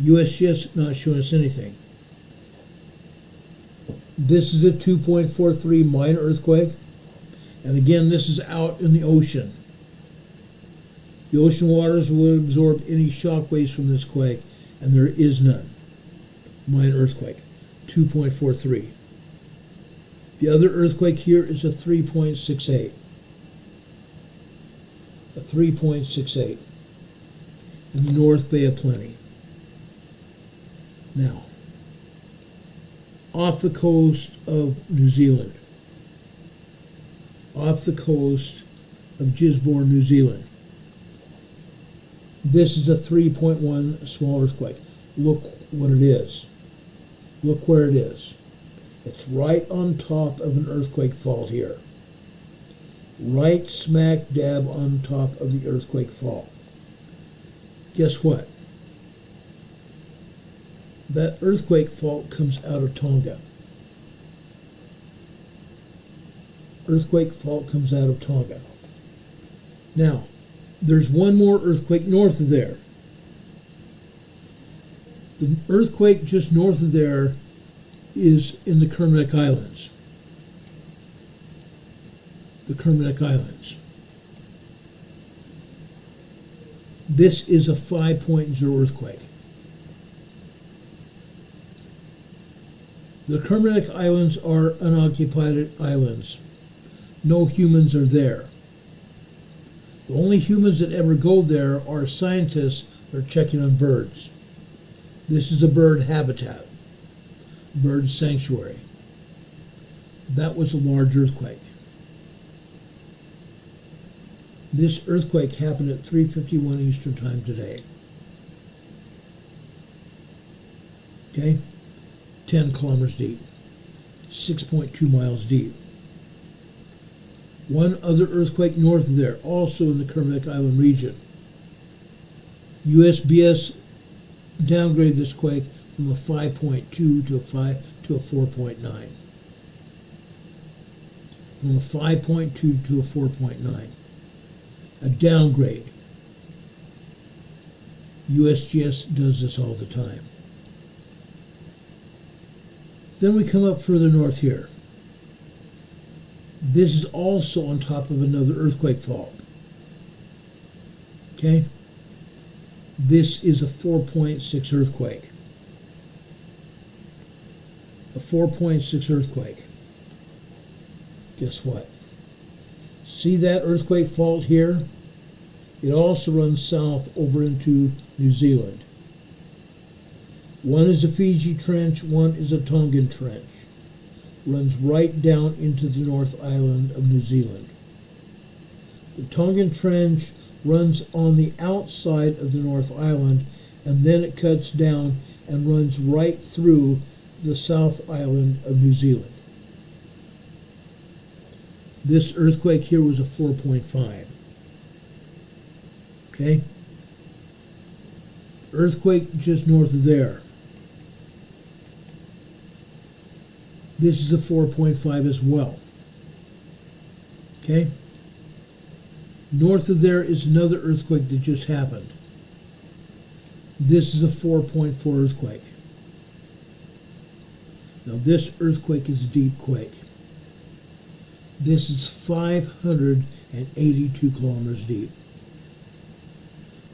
USGS not showing us anything. This is a 2.43 minor earthquake. And again, this is out in the ocean. The ocean waters will absorb any shock waves from this quake, and there is none. Minor earthquake, 2.43. The other earthquake here is a 3.68. A 3.68 in the North Bay of Plenty. Now, off the coast of New Zealand, off the coast of Gisborne, New Zealand, this is a 3.1 small earthquake. Look what it is. Look where it is. It's right on top of an earthquake fault here. Right smack dab on top of the earthquake fault. Guess what? That earthquake fault comes out of Tonga. Earthquake fault comes out of Tonga. Now, there's one more earthquake north of there. The earthquake just north of there is in the Kermadec Islands. The Kermadec Islands. This is a 5.0 earthquake. The Kermadec Islands are unoccupied islands. No humans are there. The only humans that ever go there are scientists that are checking on birds. This is a bird habitat, bird sanctuary. That was a large earthquake. This earthquake happened at 3:51 Eastern Time today. Okay? 10 kilometers deep, 6.2 miles deep. One other earthquake north of there, also in the Kermadec Island region. USBS downgraded this quake from a 5.2 to a 4.9. From a 5.2 to a 4.9. A downgrade. USGS does this all the time. Then we come up further north here. This is also on top of another earthquake fault. Okay? This is a 4.6 earthquake. A 4.6 earthquake. Guess what? See that earthquake fault here? It also runs south over into New Zealand. One is a Fiji Trench, one is a Tongan Trench. Runs right down into the North Island of New Zealand. The Tongan Trench runs on the outside of the North Island, and then it cuts down and runs right through the South Island of New Zealand. This earthquake here was a 4.5. Okay? Earthquake just north of there. This is a 4.5 as well. Okay? North of there is another earthquake that just happened. This is a 4.4 earthquake. Now this earthquake is a deep quake. This is 582 kilometers deep.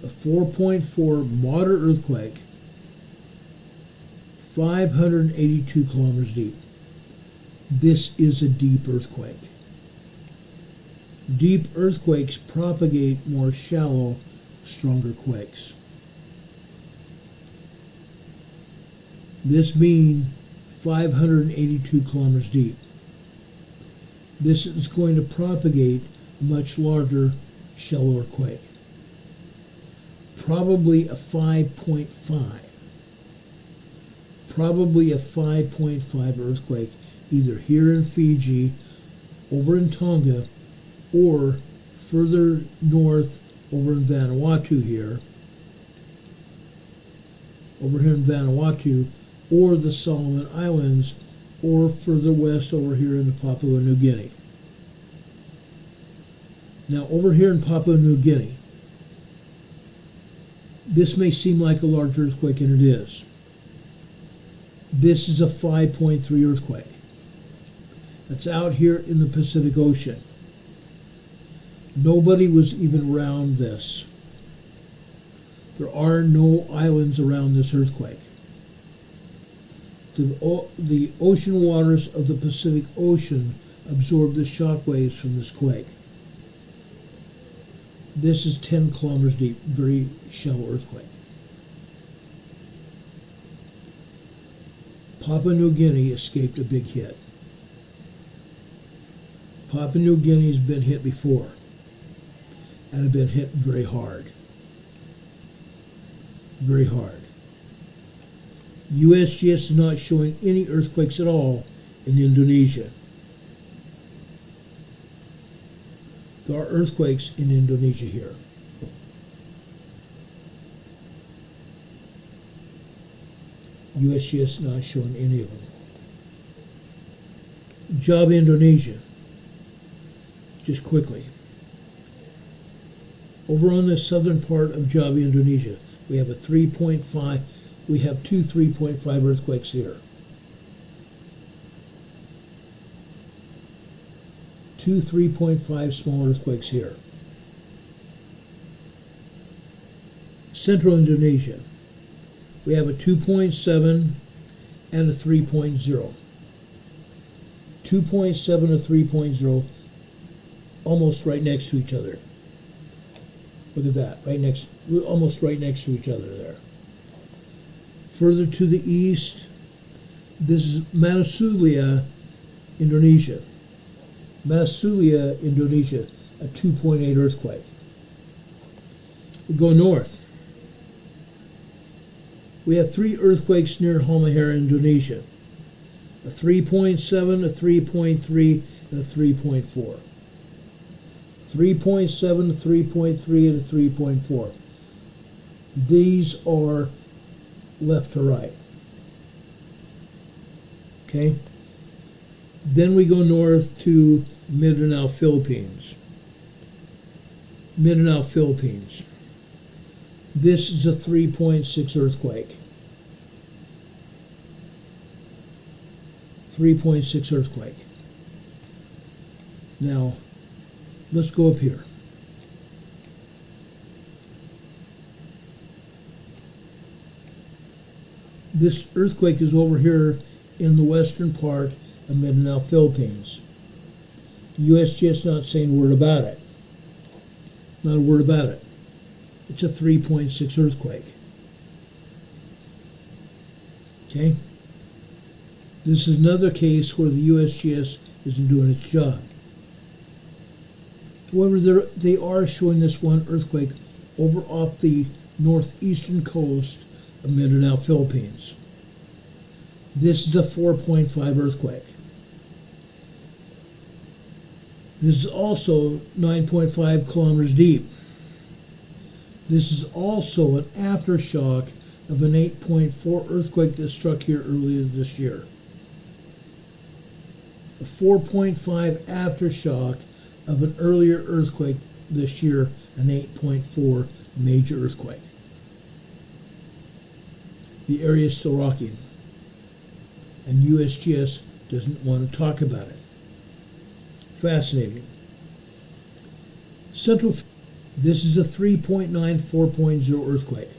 A 4.4 moderate earthquake, 582 kilometers deep. This is a deep earthquake. Deep earthquakes propagate more shallow, stronger quakes. This being 582 kilometers deep. This is going to propagate a much larger, shallower quake. Probably a 5.5. Probably a 5.5 earthquake, either here in Fiji, over in Tonga, or further north over in Vanuatu here, over here in Vanuatu, or the Solomon Islands, or further west over here in Papua New Guinea. Now over here in Papua New Guinea, this may seem like a large earthquake, and it is. This is a 5.3 earthquake. That's out here in the Pacific Ocean. Nobody was even around this. There are no islands around this earthquake. The ocean waters of the Pacific Ocean absorb the shock waves from this quake. This is 10 kilometers deep, very shallow earthquake. Papua New Guinea escaped a big hit. Papua New Guinea's been hit before, and have been hit very hard. Very hard. USGS is not showing any earthquakes at all in Indonesia. There are earthquakes in Indonesia here. USGS is not showing any of them. Java, Indonesia. Just quickly. Over on the southern part of Java, Indonesia, we have a 3.5. We have two 3.5 earthquakes here. Two 3.5 small earthquakes here. Central Indonesia, we have a 2.7 and a 3.0. 2.7 and 3.0, almost right next to each other. Look at that, almost right next to each other there. Further to the east, this is Manasulia, Indonesia. Manasulia, Indonesia, a 2.8 earthquake. We go north. We have 3 earthquakes near Halmahera, Indonesia. A 3.7, a 3.3, and a 3.4. 3.7, a 3.3, and a 3.4. These are left to right. Okay? Then we go north to Mindanao, Philippines. Mindanao, Philippines. This is a 3.6 earthquake. 3.6 earthquake. Now, let's go up here. This earthquake is over here in the western part of Mindanao, Philippines. USGS not saying a word about it. Not a word about it. It's a 3.6 earthquake. Okay? This is another case where the USGS isn't doing its job. However, they are showing this one earthquake over off the northeastern coast of Mindanao, Philippines. This is a 4.5 earthquake. This is also 9.5 kilometers deep. This is also an aftershock of an 8.4 earthquake that struck here earlier this year. A 4.5 aftershock of an earlier earthquake this year, an 8.4 major earthquake. The area is still rocking, and USGS doesn't want to talk about it. Fascinating. This is a 3.9, 4.0 earthquake.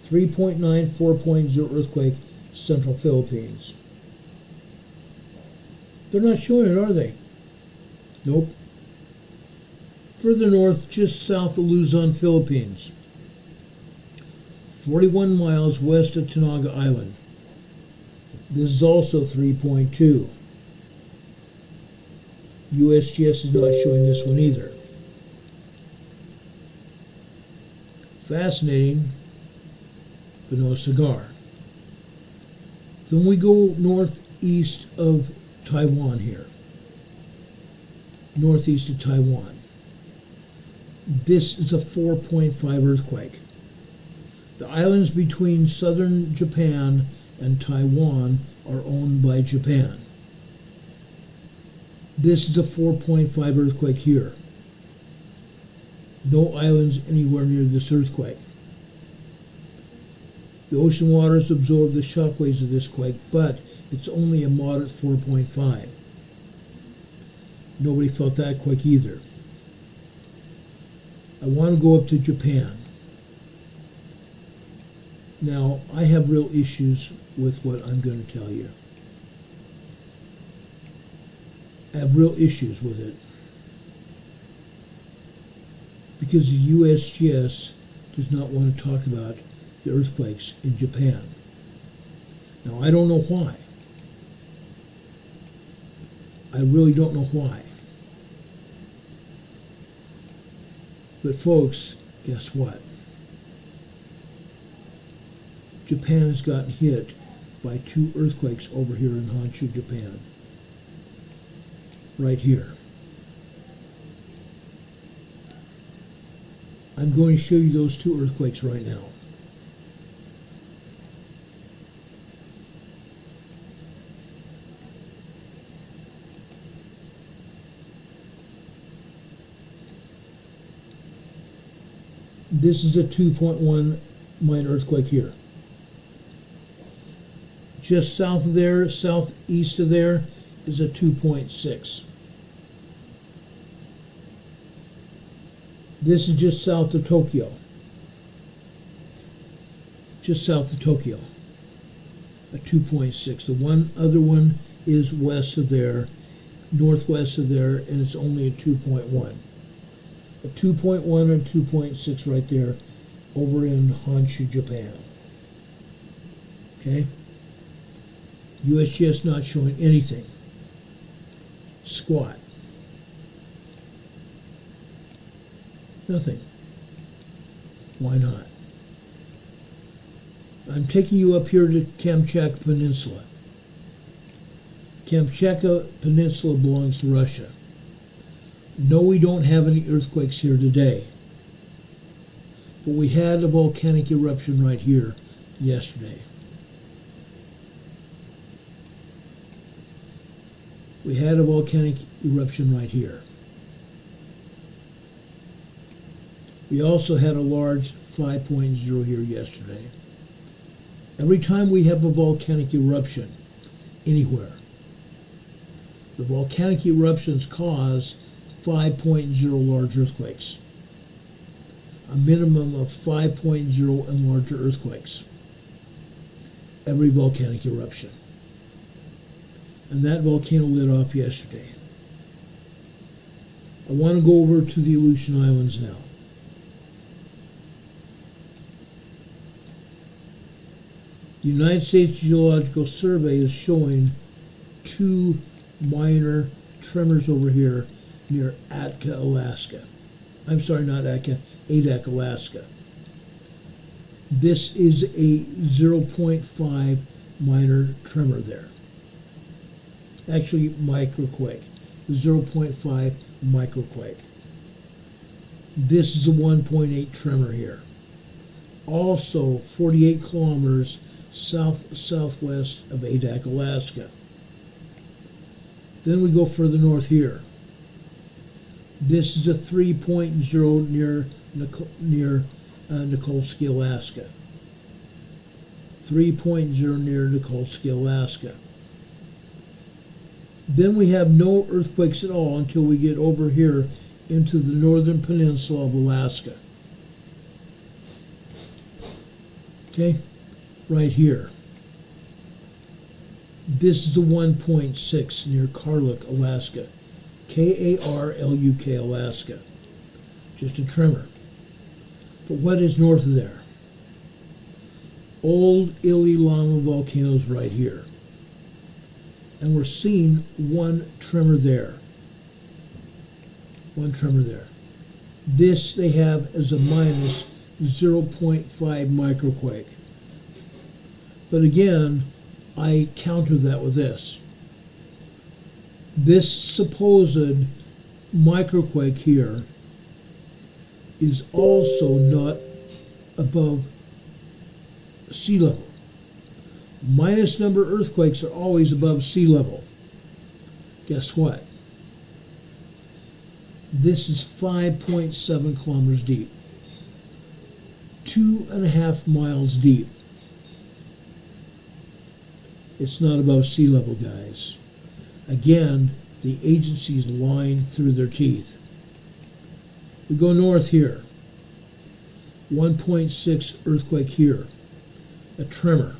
3.9, 4.0 earthquake, Central Philippines. They're not showing it, are they? Nope. Further north, just south of Luzon, Philippines. 41 miles west of Tanaga Island. This is also 3.2. USGS is not showing this one either. Fascinating, but no cigar. Then we go northeast of Taiwan here. Northeast of Taiwan. This is a 4.5 earthquake. The islands between southern Japan and Taiwan are owned by Japan. This is a 4.5 earthquake here. No islands anywhere near this earthquake. The ocean waters absorb the shockwaves of this quake, but it's only a moderate 4.5. Nobody felt that quake either. I want to go up to Japan. Now, I have real issues with what I'm going to tell you. I have real issues with it. Because the USGS does not want to talk about the earthquakes in Japan. Now, I don't know why. I really don't know why. But folks, guess what? Japan has gotten hit by 2 earthquakes over here in Honshu, Japan. Right here. I'm going to show you those 2 earthquakes right now. This is a 2.1 minor earthquake here. Just south of there, southeast of there, is a 2.6. This is just south of Tokyo. Just south of Tokyo. a 2.6. The one other one is west of there, northwest of there, and it's only a 2.1. A 2.1 and 2.6 right there over in Honshu, Japan. Okay? USGS not showing anything. Squat. Nothing. Why not? I'm taking you up here to Kamchatka Peninsula. Kamchatka Peninsula belongs to Russia. No, we don't have any earthquakes here today. But we had a volcanic eruption right here yesterday. We had a volcanic eruption right here. We also had a large 5.0 here yesterday. Every time we have a volcanic eruption anywhere, the volcanic eruptions cause 5.0 large earthquakes. A minimum of 5.0 and larger earthquakes. Every volcanic eruption. And that volcano lit off yesterday. I want to go over to the Aleutian Islands now. The United States Geological Survey is showing 2 minor tremors over here near Atka, Alaska. I'm sorry, not Atka, Adak, Alaska. This is a 0.5 minor tremor there. Actually, microquake. 0.5 microquake. This is a 1.8 tremor here. Also, 48 kilometers southwest of Adak, Alaska. Then we go further north here. This is a 3.0 near Nikolsky, Alaska. 3.0 near Nikolsky, Alaska. Then we have no earthquakes at all until we get over here into the northern peninsula of Alaska. Okay, right here. This is a 1.6 near Karluk, Alaska. Karluk, Alaska. Just a tremor. But what is north of there? Old Ili Lama volcanoes right here. And we're seeing one tremor there. One tremor there. This they have as a minus 0.5 microquake. But again, I counter that with this. This supposed microquake here is also not above sea level. Minus number earthquakes are always above sea level. Guess what? This is 5.7 kilometers deep. 2.5 miles deep. It's not above sea level, guys. Again, the agency's lying through their teeth. We go north here. 1.6 earthquake here. A tremor.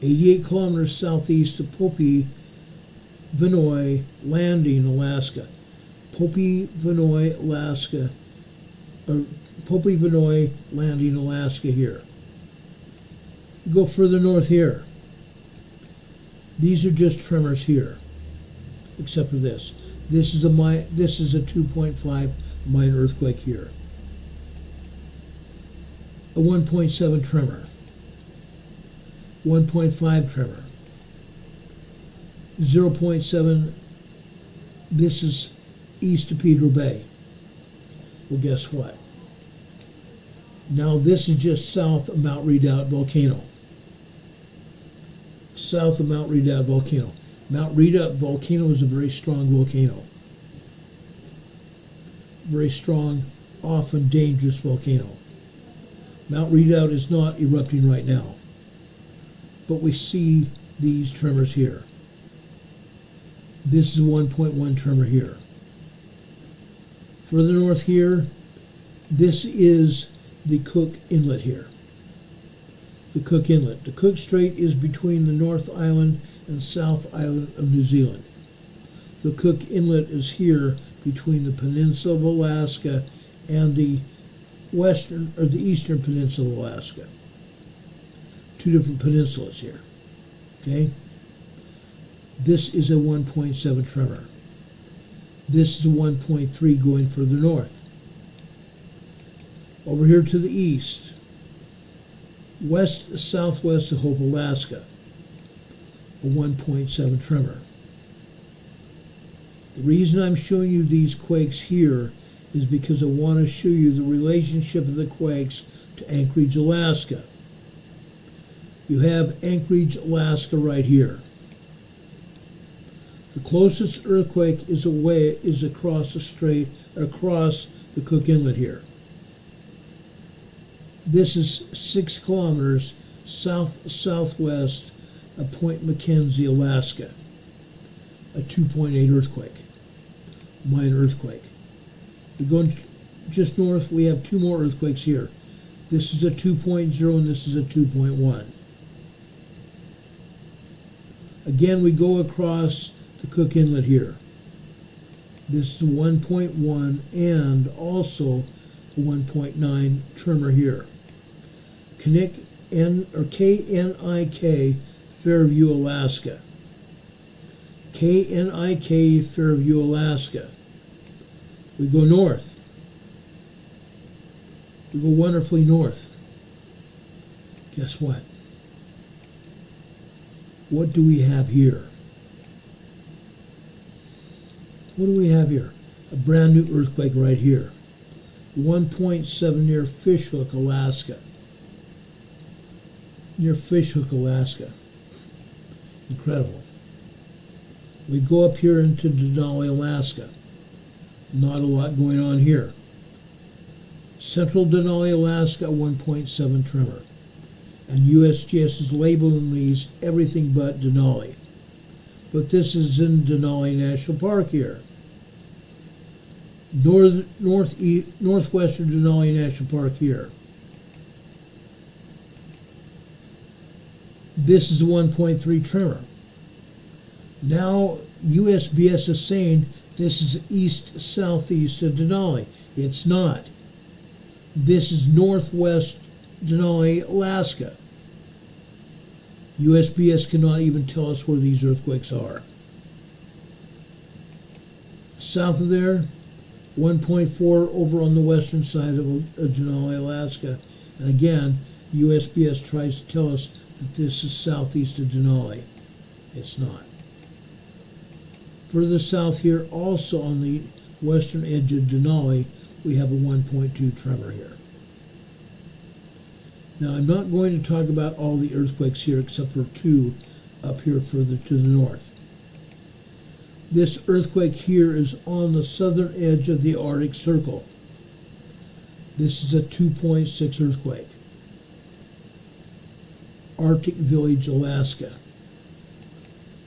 88 kilometers southeast of Popi Vinoy Landing, Alaska. Popi Vinoy, Alaska. Or Popi Vinoy Landing, Alaska here. We go further north here. These are just tremors here, except for this. This is a 2.5 minor earthquake here. A 1.7 tremor. 1.5 tremor. 0.7. This is east of Pedro Bay. Well, guess what? Now this is just south of Mount Redoubt volcano. South of Mount Redoubt volcano. Mount Redoubt volcano is a very strong volcano. Very strong, often dangerous volcano. Mount Redoubt is not erupting right now, but we see these tremors here. This is 1.1 tremor here. Further north here, this is the Cook Inlet here. the Cook Inlet. The Cook Strait is between the North Island and South Island of New Zealand. The Cook Inlet is here between the Peninsula of Alaska and the western or the eastern peninsula of Alaska. Two different peninsulas here. Okay? This is a 1.7 tremor. This is a 1.3 going further north. Over here to the east, southwest of Hope, Alaska, a 1.7 tremor. The reason I'm showing you these quakes here is because I want to show you the relationship of the quakes to Anchorage, Alaska. You have Anchorage, Alaska right here. The closest earthquake is across the strait, across the Cook Inlet here. This is 6 kilometers southwest of Point Mackenzie, Alaska. A 2.8 earthquake, minor earthquake. We go just north, we have 2 more earthquakes here. This is a 2.0 and this is a 2.1. Again, we go across the Cook Inlet here. This is 1.1 and also the 1.9 tremor here. KNIK, Fairfield, Alaska. KNIK, Fairfield, Alaska. We go north. We go wonderfully north. Guess what? What do we have here? What do we have here? A brand new earthquake right here. 1.7 near Fishhook, Alaska. Near Fishhook, Alaska. Incredible. We go up here into Denali, Alaska. Not a lot going on here. Central Denali, Alaska, 1.7 tremor. And USGS is labeling these everything but Denali. But this is in Denali National Park here. Northwestern Denali National Park here. This is a 1.3 tremor. Now USGS is saying this is east-southeast of Denali. It's not. This is northwest Denali, Alaska. USGS cannot even tell us where these earthquakes are. South of there, 1.4 over on the western side of Denali, Alaska. And again, USGS tries to tell us that this is southeast of Denali. It's not. Further south here, also on the western edge of Denali, we have a 1.2 tremor here. Now, I'm not going to talk about all the earthquakes here except for 2 up here further to the north. This earthquake here is on the southern edge of the Arctic Circle. This is a 2.6 earthquake. Arctic Village, Alaska.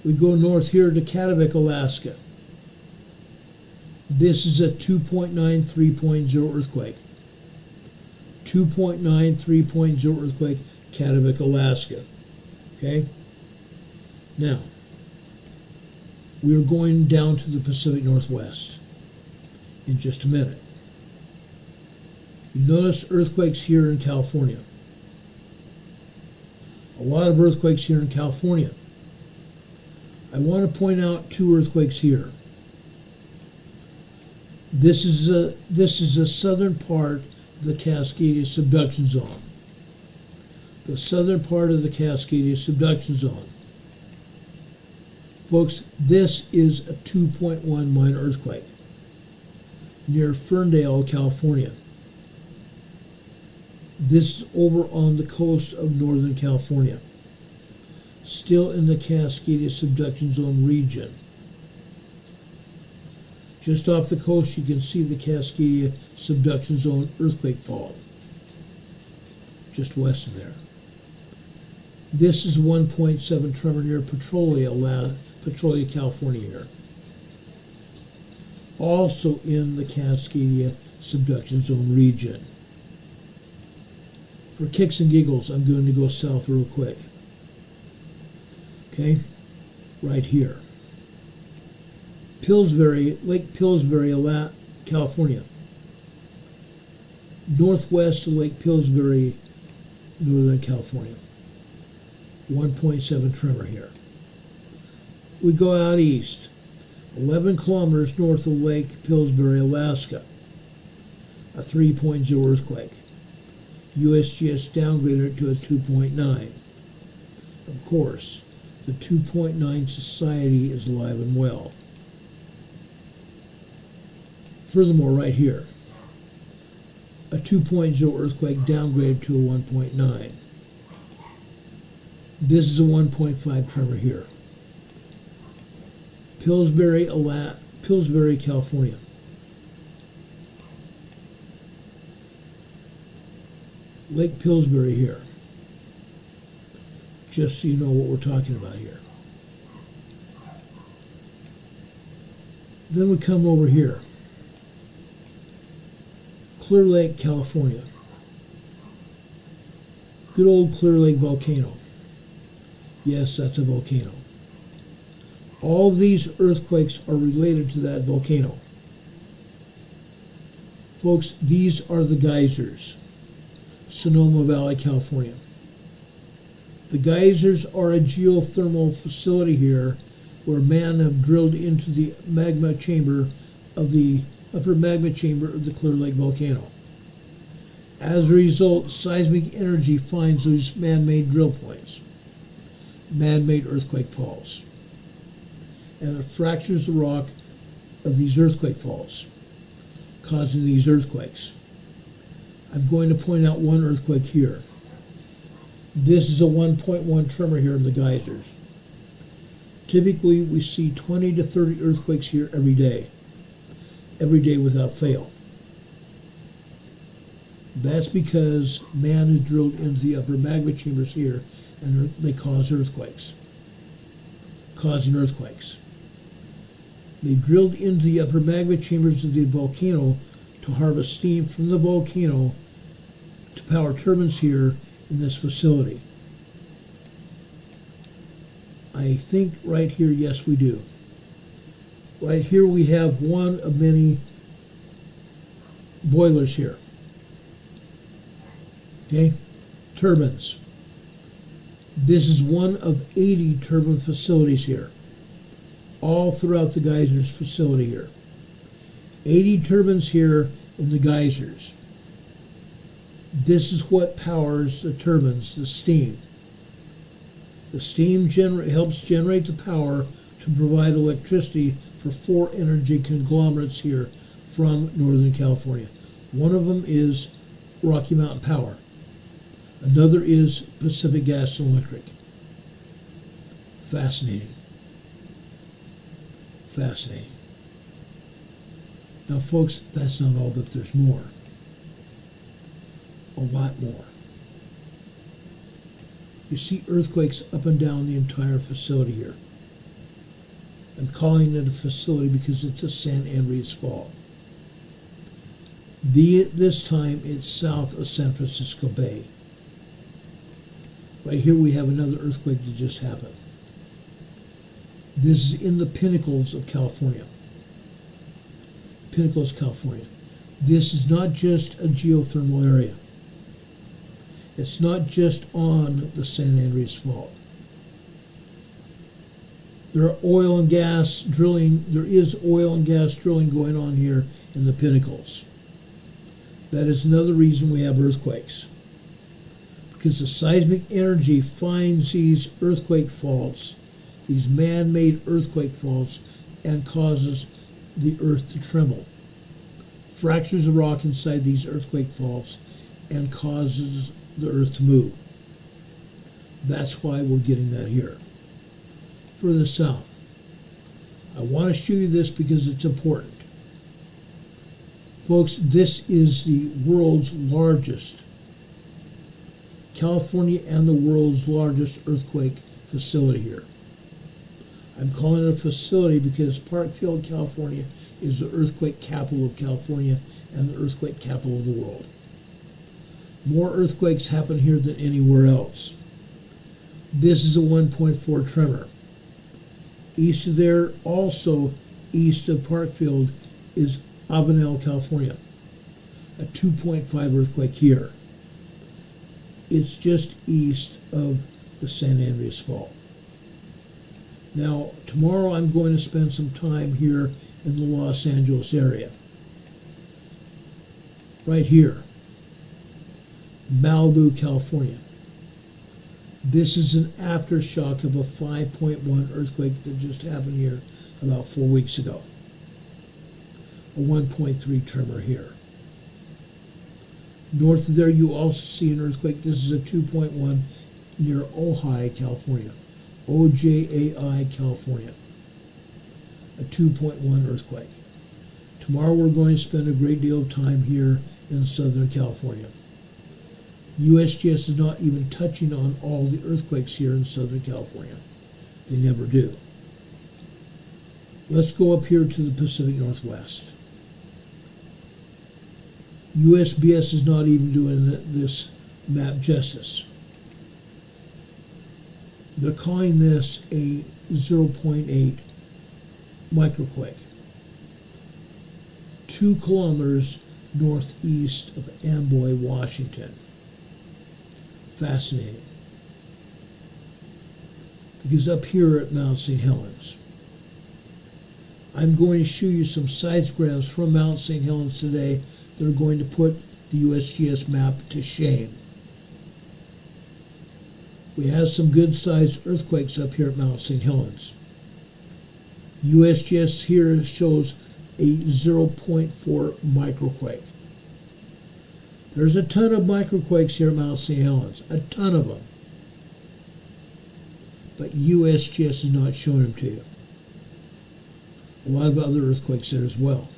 We go north here to Cascadia, Alaska. This is a 2.9 3.0 earthquake. 2.9 3.0 earthquake, Cascadia, Alaska. Okay? Now, we are going down to the Pacific Northwest in just a minute. You notice earthquakes here in California. A lot of earthquakes here in California. I want to point out 2 earthquakes here. This is a southern part of the Cascadia subduction zone. The southern part of the Cascadia subduction zone. Folks, this is a 2.1 minor earthquake near Ferndale, California. This is over on the coast of Northern California, still in the Cascadia subduction zone region. Just off the coast, you can see the Cascadia subduction zone earthquake fault, just west of there. This is 1.7 tremor near Petrolia, California here. Also in the Cascadia subduction zone region. For kicks and giggles, I'm going to go south real quick. Okay? Right here. Pillsbury, Lake Pillsbury, California. Northwest of Lake Pillsbury, Northern California. 1.7 tremor here. We go out east, 11 kilometers north of Lake Pillsbury, Alaska. A 3.0 earthquake. USGS downgraded it to a 2.9. Of course, the 2.9 society is alive and well. Furthermore, right here, a 2.0 earthquake downgraded to a 1.9. This is a 1.5 tremor here. Pillsbury, California. Lake Pillsbury here. Just so you know what we're talking about here. Then we come over here. Clear Lake, California. Good old Clear Lake volcano. Yes, that's a volcano. All of these earthquakes are related to that volcano. Folks, these are the geysers. Sonoma Valley, California. The geysers are a geothermal facility here where man have drilled into the magma chamber of the upper magma chamber of the Clear Lake volcano. As a result, seismic energy finds these man-made drill points, man-made earthquake faults, and it fractures the rock of these earthquake faults, causing these earthquakes. I'm going to point out one earthquake here. This is a 1.1 tremor here in the geysers. Typically, we see 20 to 30 earthquakes here every day without fail. That's because man has drilled into the upper magma chambers here, and they cause earthquakes, causing earthquakes. They drilled into the upper magma chambers of the volcano to harvest steam from the volcano to power turbines here in this facility. I think right here, yes, we do. Right here we have one of many boilers here. Okay, turbines. This is one of 80 turbine facilities here, all throughout the geysers facility here. 80 turbines here in the geysers. This is what powers the turbines, the steam. The steam helps generate the power to provide electricity for 4 energy conglomerates here from Northern California. One of them is Rocky Mountain Power. Another is Pacific Gas and Electric. Fascinating. Fascinating. Now, folks, that's not all, but there's more. A lot more. You see earthquakes up and down the entire facility here. I'm calling it a facility because it's a San Andreas Fault. This time it's south of San Francisco Bay. Right here we have another earthquake that just happened. This is in the Pinnacles of California. Pinnacles, California. This is not just a geothermal area. It's not just on the San Andreas Fault. There is oil and gas drilling going on here in the Pinnacles. That is another reason we have earthquakes. Because the seismic energy finds these earthquake faults, these man-made earthquake faults, and causes the earth to tremble. Fractures the rock inside these earthquake faults and causes the earth to move. That's why we're getting that here. Further south. I want to show you this because it's important. Folks, this is the world's largest, California and the world's largest earthquake facility here. I'm calling it a facility because Fairfield, California is the earthquake capital of California and the earthquake capital of the world. More earthquakes happen here than anywhere else. This is a 1.4 tremor. East of there, also east of Fairfield, is Aveyah, California. A 2.5 earthquake here. It's just east of the San Andreas Fault. Now, tomorrow I'm going to spend some time here in the Los Angeles area. Right here, Malibu, California. This is an aftershock of a 5.1 earthquake that just happened here about 4 weeks ago. A 1.3 tremor here. North of there, you also see an earthquake. This is a 2.1 near Ojai, California. Ojai, California. A 2.1 earthquake. Tomorrow we're going to spend a great deal of time here in Southern California. USGS is not even touching on all the earthquakes here in Southern California. They never do. Let's go up here to the Pacific Northwest. USGS is not even doing this map justice. They're calling this a 0.8 microquake. 2 kilometers northeast of Amboy, Washington. Fascinating. Because up here at Mount St. Helens, I'm going to show you some seismograms from Mount St. Helens today that are going to put the USGS map to shame. We have some good-sized earthquakes up here at Mount St. Helens. USGS here shows a 0.4 microquake. There's a ton of microquakes here at Mount St. Helens, a ton of them. But USGS is not showing them to you. A lot of other earthquakes there as well.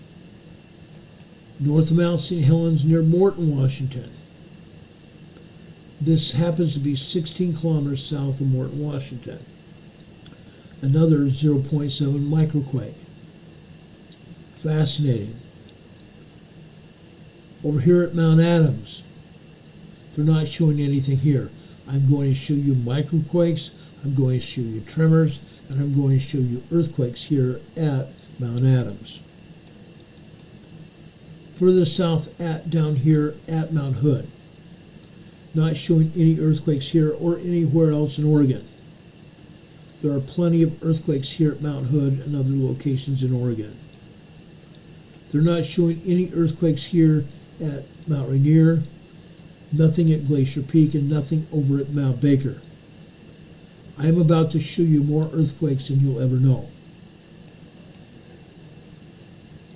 North of Mount St. Helens near Morganton, Washington. This happens to be 16 kilometers south of Morganton, Washington. Another 0.7 microquake. Fascinating. Over here at Mount Adams, they're not showing anything here. I'm going to show you microquakes, I'm going to show you tremors, and I'm going to show you earthquakes here at Mount Adams. Further south down here at Mount Hood, not showing any earthquakes here or anywhere else in Oregon. There are plenty of earthquakes here at Mount Hood and other locations in Oregon. They're not showing any earthquakes here at Mount Rainier, nothing at Glacier Peak, and nothing over at Mount Baker. I am about to show you more earthquakes than you'll ever know.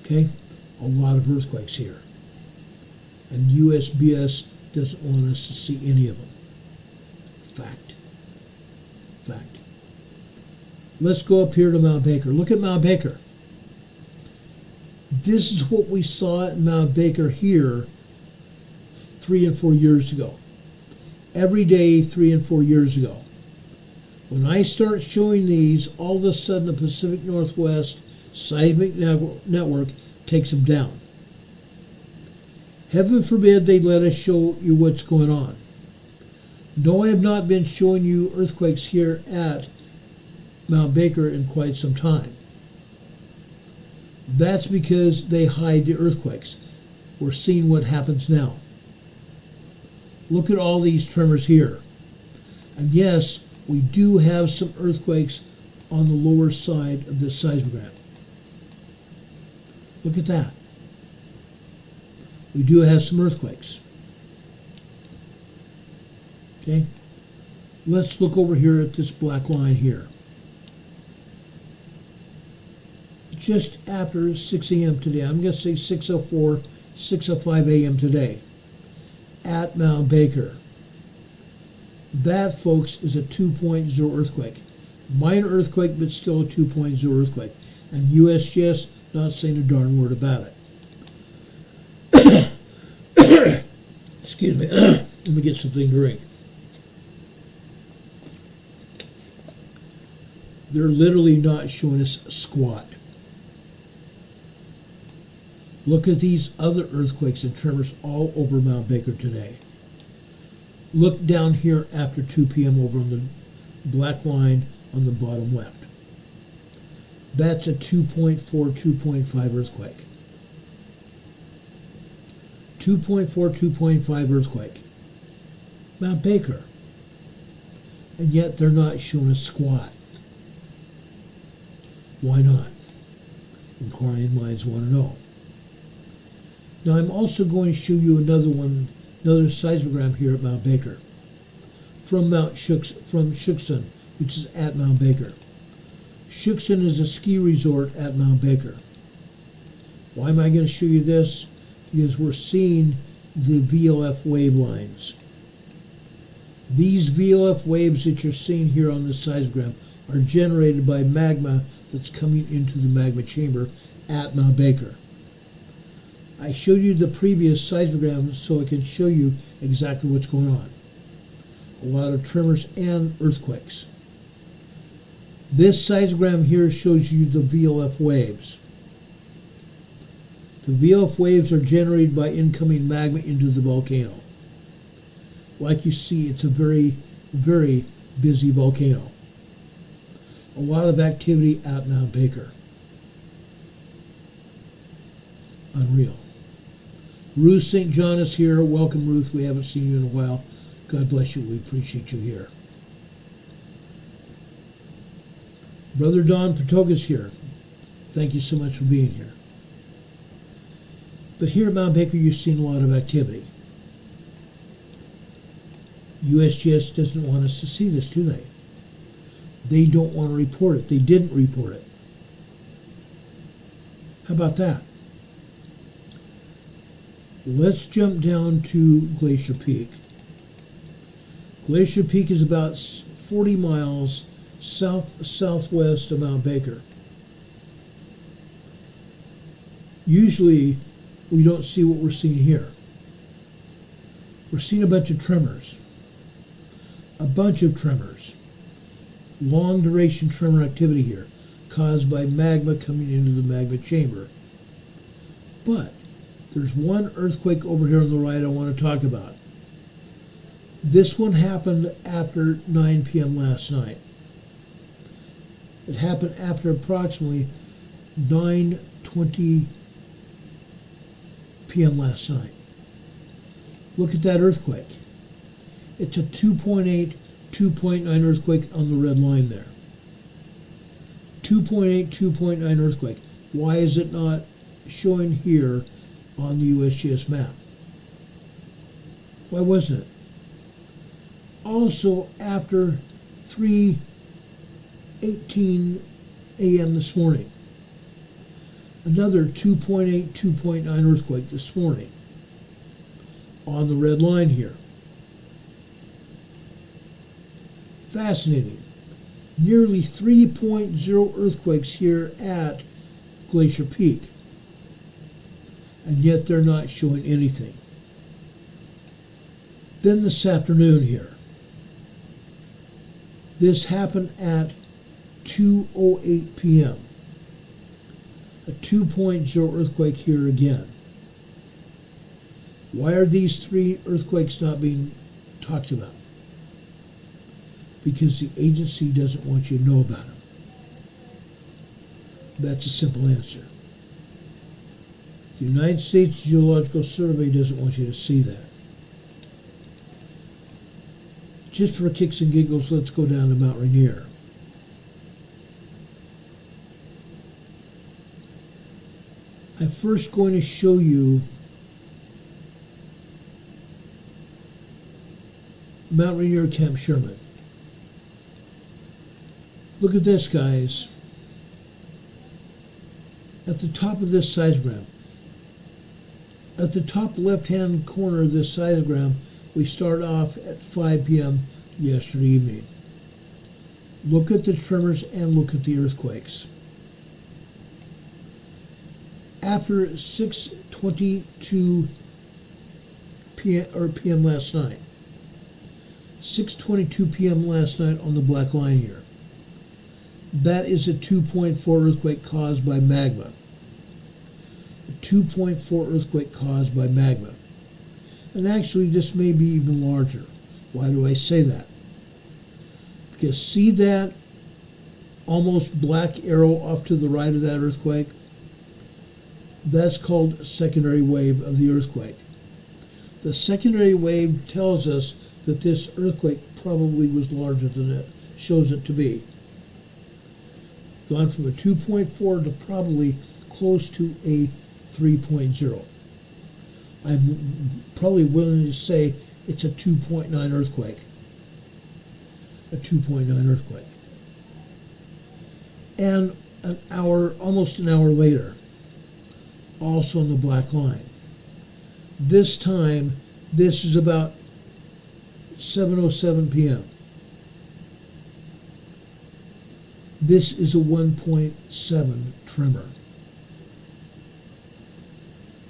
Okay? A lot of earthquakes here. And USGS doesn't want us to see any of them. Fact. Fact. Let's go up here to Mount Baker. Look at Mount Baker. This is what we saw at Mount Baker here 3 and 4 years ago. Every day 3 and 4 years ago. When I start showing these, all of a sudden the Pacific Northwest Seismic Network takes them down. Heaven forbid they let us show you what's going on. No, I have not been showing you earthquakes here at Mount Baker in quite some time. That's because they hide the earthquakes. We're seeing what happens now. Look at all these tremors here. And yes, we do have some earthquakes on the lower side of this seismogram. Look at that. We do have some earthquakes. Okay? Let's look over here at this black line here. Just after 6 a.m. today, I'm going to say 6:04, 6:05 a.m. today, at Mount Baker. That, folks, is a 2.0 earthquake. Minor earthquake, but still a 2.0 earthquake. And USGS not saying a darn word about it. Excuse me. Let me get something to drink. They're literally not showing us squat. Look at these other earthquakes and tremors all over Mount Baker today. Look down here after 2 p.m. over on the black line on the bottom left. That's a 2.4, 2.5 earthquake. 2.4, 2.5 earthquake. Mount Baker. And yet they're not showing a squat. Why not? Inquiring minds want to know. Now I'm also going to show you another seismogram here at Mount Baker. From Shuksan, which is at Mount Baker. Shuksan is a ski resort at Mount Baker. Why am I going to show you this? Because we're seeing the VLF wave lines. These VLF waves that you're seeing here on this seismogram are generated by magma that's coming into the magma chamber at Mount Baker. I showed you the previous seismogram so I can show you exactly what's going on. A lot of tremors and earthquakes. This seismogram here shows you the VLF waves. The VLF waves are generated by incoming magma into the volcano. Like you see, it's a very, very busy volcano. A lot of activity at Mount Baker. Unreal. Ruth St. John is here. Welcome, Ruth. We haven't seen you in a while. God bless you. We appreciate you here. Brother Don Patoga's here. Thank you so much for being here. But here at Mount Baker, you've seen a lot of activity. USGS doesn't want us to see this, do they? They don't want to report it. They didn't report it. How about that? Let's jump down to Glacier Peak. Glacier Peak is about 40 miles southwest of Mount Baker. Usually, we don't see what we're seeing here. We're seeing a bunch of tremors. A bunch of tremors. Long duration tremor activity here, caused by magma coming into the magma chamber. But there's one earthquake over here on the right I want to talk about. This one happened after 9 p.m. last night. It happened after approximately 9:20 p.m. last night. Look at that earthquake. It's a 2.8, 2.9 earthquake on the red line there. 2.8, 2.9 earthquake. Why is it not showing here on the USGS map? Why wasn't it? Also, after 3:18 a.m. this morning, another 2.8, 2.9 earthquake this morning on the red line here. Fascinating. Nearly 3.0 earthquakes here at Glacier Peak. And yet they're not showing anything. Then this afternoon here. This happened at 2:08 p.m. A 2.0 earthquake here again. Why are these three earthquakes not being talked about? Because the agency doesn't want you to know about them. That's a simple answer. The United States Geological Survey doesn't want you to see that. Just for kicks and giggles, let's go down to Mount Rainier. I'm first going to show you Mount Rainier, Camp Sherman. Look at this, guys. At the top of this seismogram, at the top left-hand corner of this seismogram, we start off at 5 p.m. yesterday evening. Look at the tremors and look at the earthquakes. After 6:22 p.m. last night, 6:22 p.m. last night on the black line here, that is a 2.4 earthquake caused by magma. A 2.4 earthquake caused by magma. And actually, this may be even larger. Why do I say that? Because see that almost black arrow off to the right of that earthquake? That's called a secondary wave of the earthquake. The secondary wave tells us that this earthquake probably was larger than it shows it to be. Gone from a 2.4 to probably close to a 3.0. I'm probably willing to say it's a 2.9 earthquake. A 2.9 earthquake. And almost an hour later, also on the black line. This time, this is about 7:07 p.m. This is a 1.7 tremor.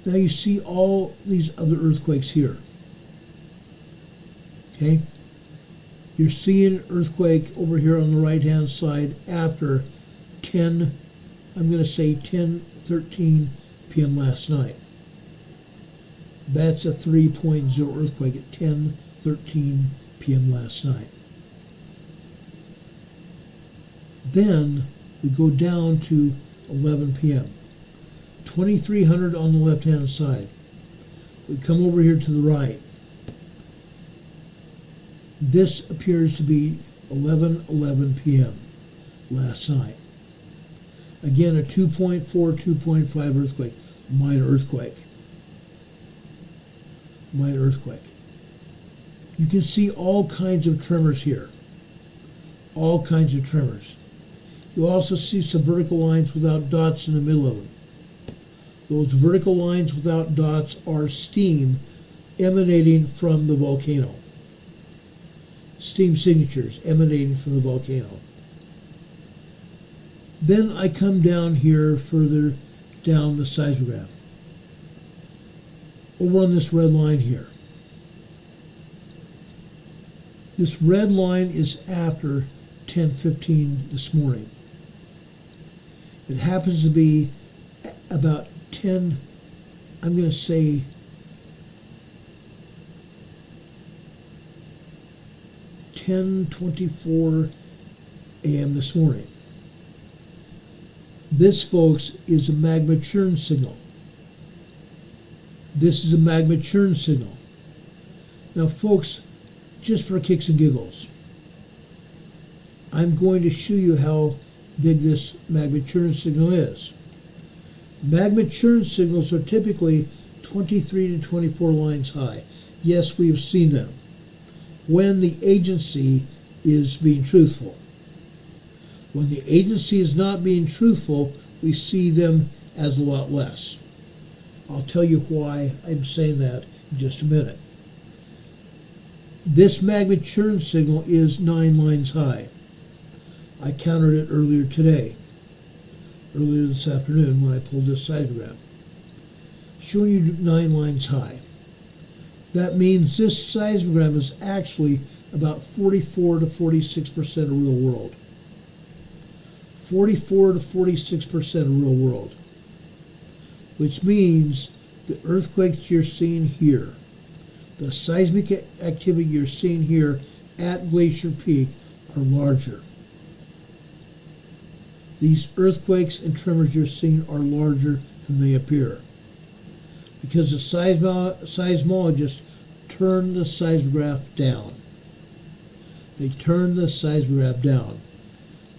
Now you see all these other earthquakes here. Okay? You're seeing earthquake over here on the right-hand side after 10, I'm going to say 10:13 p.m. last night. That's a 3.0 earthquake at 10:13 p.m. last night. Then we go down to 11 p.m. 2300 on the left-hand side. We come over here to the right. This appears to be 11:11 p.m. last night. Again, a 2.4, 2.5 earthquake, minor earthquake. Minor earthquake. You can see all kinds of tremors here. All kinds of tremors. You also see some vertical lines without dots in the middle of them. Those vertical lines without dots are steam emanating from the volcano. Steam signatures emanating from the volcano. Then I come down here further down the seismograph. Over on this red line here. This red line is after 10:15 this morning. It happens to be about 10, I'm going to say 10:24 a.m. this morning. This, folks, is a magma churn signal. This is a magma churn signal. Now, folks, just for kicks and giggles, I'm going to show you how big this magma churn signal is. Magma churn signals are typically 23 to 24 lines high. Yes, we've seen them when the agency is being truthful. When the agency is not being truthful, we see them as a lot less. I'll tell you why I'm saying that in just a minute. This magma churn signal is 9 lines high. I counted it earlier today, earlier this afternoon when I pulled this seismograph. Showing you 9 lines high. That means this seismograph is actually about 44 to 46% of real world. 44 to 46% of real world. Which means the earthquakes you're seeing here, the seismic activity you're seeing here at Glacier Peak are larger. These earthquakes and tremors you're seeing are larger than they appear. Because the seismologists turn the seismograph down. They turn the seismograph down.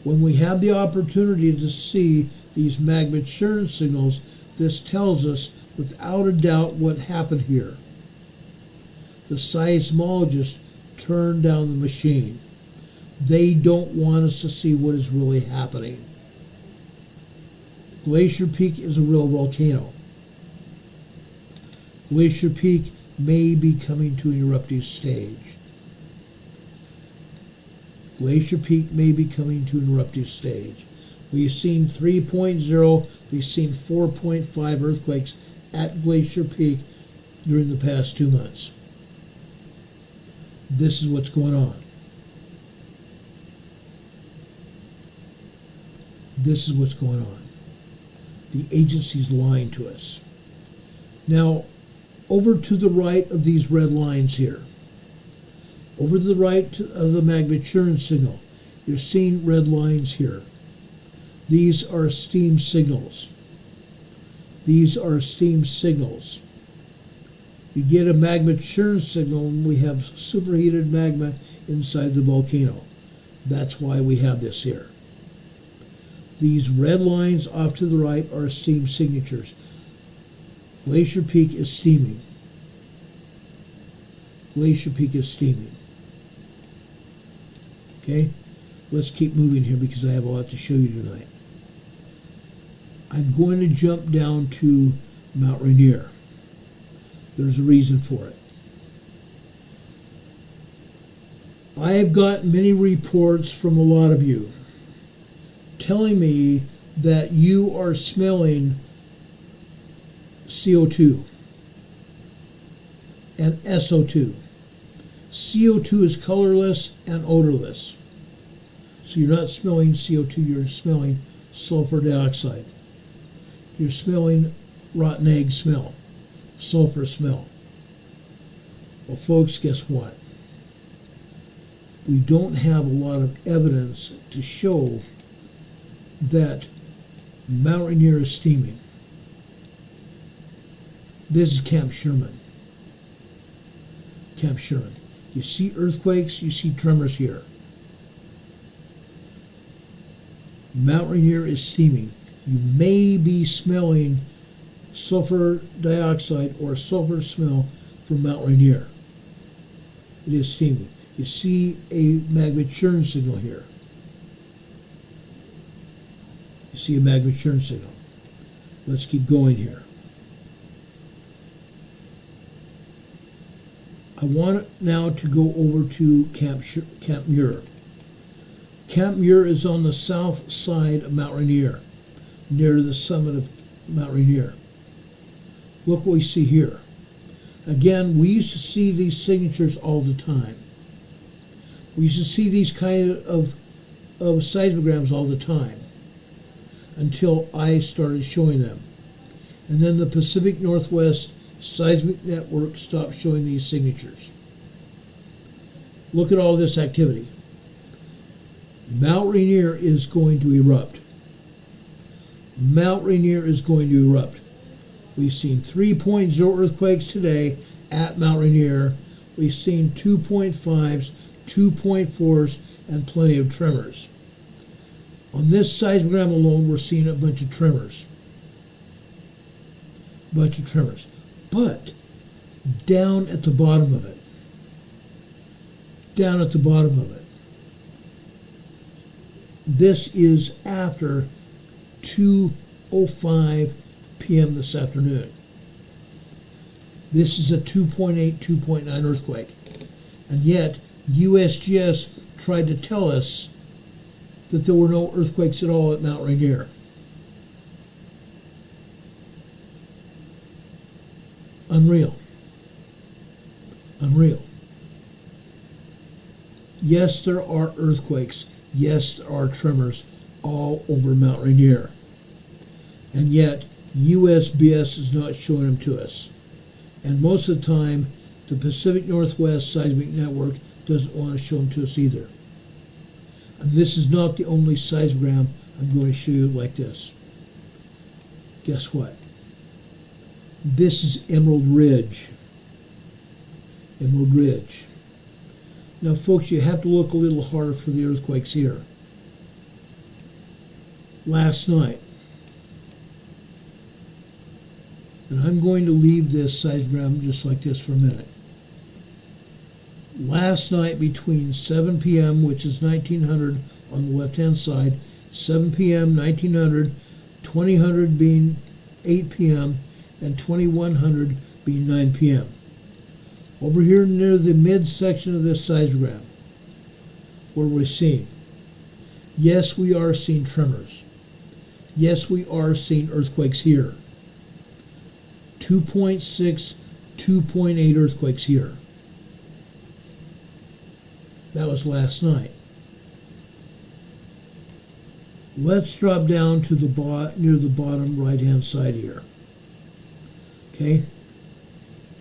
When we have the opportunity to see these magma churn signals, this tells us without a doubt what happened here. The seismologists turn down the machine. They don't want us to see what is really happening. Glacier Peak is a real volcano. Glacier Peak may be coming to an eruptive stage. Glacier Peak may be coming to an eruptive stage. We've seen 3.0, we've seen 4.5 earthquakes at Glacier Peak during the past 2 months. This is what's going on. This is what's going on. The agency's lying to us. Now, over to the right of these red lines here, Over to the right of the magma churn signal, you're seeing red lines here. These are steam signals. These are steam signals. You get a magma churn signal and we have superheated magma inside the volcano. That's why we have this here. These red lines off to the right are steam signatures. Glacier Peak is steaming. Glacier Peak is steaming. Okay? Let's keep moving here because I have a lot to show you tonight. I'm going to jump down to Mount Rainier. There's a reason for it. I have gotten many reports from a lot of you telling me that you are smelling CO2 and SO2. CO2 is colorless and odorless. So you're not smelling CO2, you're smelling sulfur dioxide. You're smelling rotten egg smell, sulfur smell. Well, folks, guess what? We don't have a lot of evidence to show that Mount Rainier is steaming. This is Camp Sherman. Camp Sherman. You see earthquakes, you see tremors here. Mount Rainier is steaming. You may be smelling sulfur dioxide or sulfur smell from Mount Rainier. It is steaming. You see a magma churn signal here. You see a magma churn signal. Let's keep going here. I want now to go over to Camp Muir. Camp Muir is on the south side of Mount Rainier, near the summit of Mount Rainier. Look what we see here. Again, we used to see these signatures all the time. We used to see these kind of seismograms all the time until I started showing them. And then the Pacific Northwest Seismic Network stopped showing these signatures. Look at all this activity. Mount Rainier is going to erupt. Mount Rainier is going to erupt. We've seen 3.0 earthquakes today at Mount Rainier. We've seen 2.5s, 2.4s, and plenty of tremors. On this seismogram alone, we're seeing a bunch of tremors. Bunch of tremors. But down at the bottom of it, down at the bottom of it, this is after 2:05 p.m. this afternoon. This is a 2.8, 2.9 earthquake. And yet, USGS tried to tell us that there were no earthquakes at all at Mount Rainier. Unreal. Unreal. Yes, there are earthquakes. Yes, there are tremors all over Mount Rainier. And yet, USGS is not showing them to us. And most of the time, the Pacific Northwest Seismic Network doesn't want to show them to us either. And this is not the only seismogram I'm going to show you like this. Guess what? This is Emerald Ridge. Emerald Ridge. Now, folks, you have to look a little harder for the earthquakes here. Last night, and I'm going to leave this seismogram just like this for a minute. Last night between 7 p.m., which is 1900 on the left-hand side, 7 p.m., 1900, 2000 being 8 p.m., and 2100 being 9 p.m. Over here near the midsection of this seismogram, what are we seeing? Yes, we are seeing tremors. Yes, we are seeing earthquakes here. 2.6, 2.8 earthquakes here. That was last night. Let's drop down to the near the bottom right-hand side here. Okay?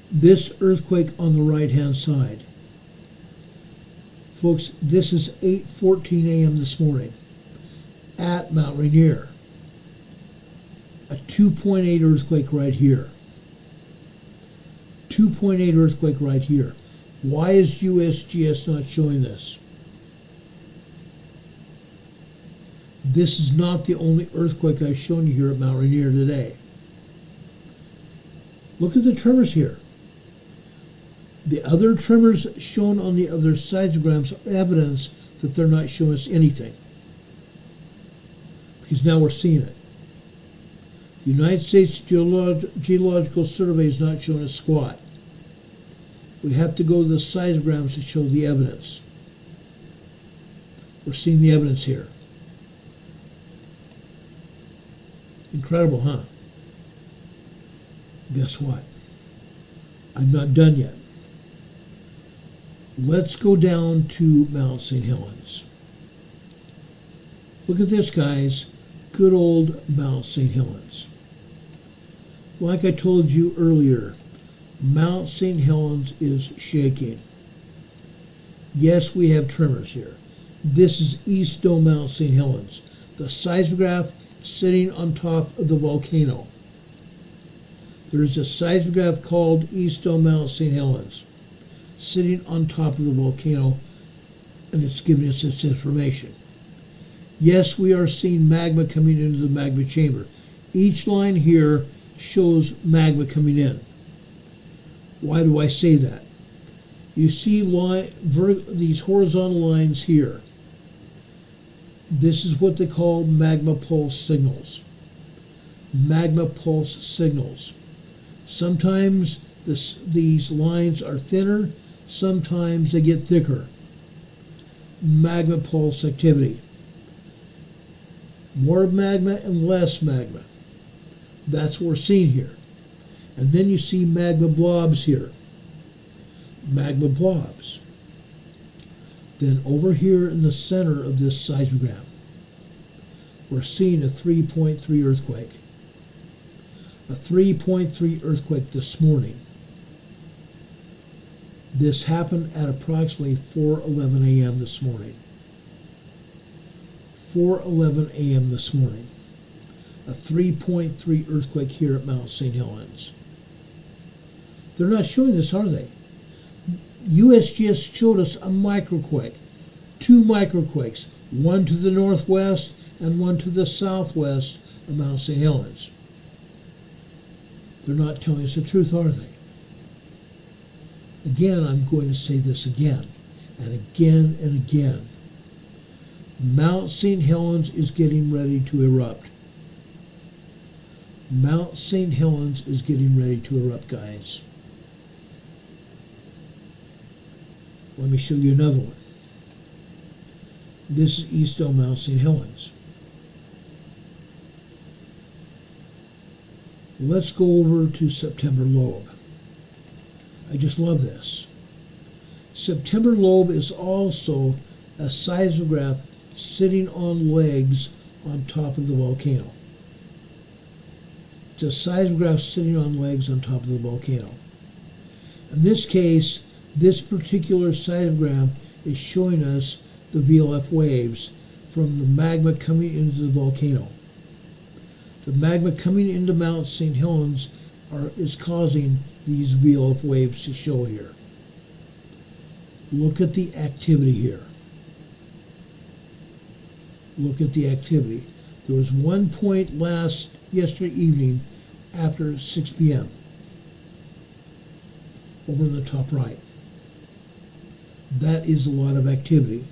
This earthquake on the right-hand side. Folks, this is 8:14 a.m. this morning at Mount Rainier. A 2.8 earthquake right here. 2.8 earthquake right here. Why is USGS not showing this? This is not the only earthquake I've shown you here at Mount Rainier today. Look at the tremors here. The other tremors shown on the other seismographs are evidence that they're not showing us anything. Because now we're seeing it. The United States Geological Survey is not showing us squat. We have to go to the seismographs to show the evidence. We're seeing the evidence here. Incredible, huh? Guess what? I'm not done yet. Let's go down to Mount St. Helens. Look at this, guys. Good old Mount St. Helens. Like I told you earlier, Mount St. Helens is shaking. Yes, we have tremors here. This is East Dome Mount St. Helens, the seismograph sitting on top of the volcano. There is a seismograph called East Dome Mount St. Helens, sitting on top of the volcano, and it's giving us this information. Yes, we are seeing magma coming into the magma chamber. Each line here shows magma coming in. Why do I say that? You see these horizontal lines here. This is what they call magma pulse signals. Magma pulse signals. Sometimes these lines are thinner, sometimes they get thicker. Magma pulse activity. More magma and less magma. That's what we're seeing here. And then you see magma blobs here. Magma blobs. Then over here in the center of this seismogram, we're seeing a 3.3 earthquake. A 3.3 earthquake this morning. This happened at approximately 4:11 a.m. this morning. 4:11 a.m. this morning. A 3.3 earthquake here at Mount St. Helens. They're not showing this, are they? USGS showed us a microquake. 2 microquakes. One to the northwest and one to the southwest of Mount St. Helens. They're not telling us the truth, are they? Again, I'm going to say this again and again and again. Mount St. Helens is getting ready to erupt. Mount St. Helens is getting ready to erupt, guys. Let me show you another one. This is East Dome Mount St. Helens. Let's go over to September lobe. I just love this. September lobe is also a seismograph sitting on legs on top of the volcano. It's a seismograph sitting on legs on top of the volcano. In this case, this particular seismogram is showing us the VLF waves from the magma coming into the volcano. The magma coming into Mount St. Helens is causing these VLF waves to show here. Look at the activity here. Look at the activity. There was one point yesterday evening after 6 p.m. over in the top right. That is a lot of activity.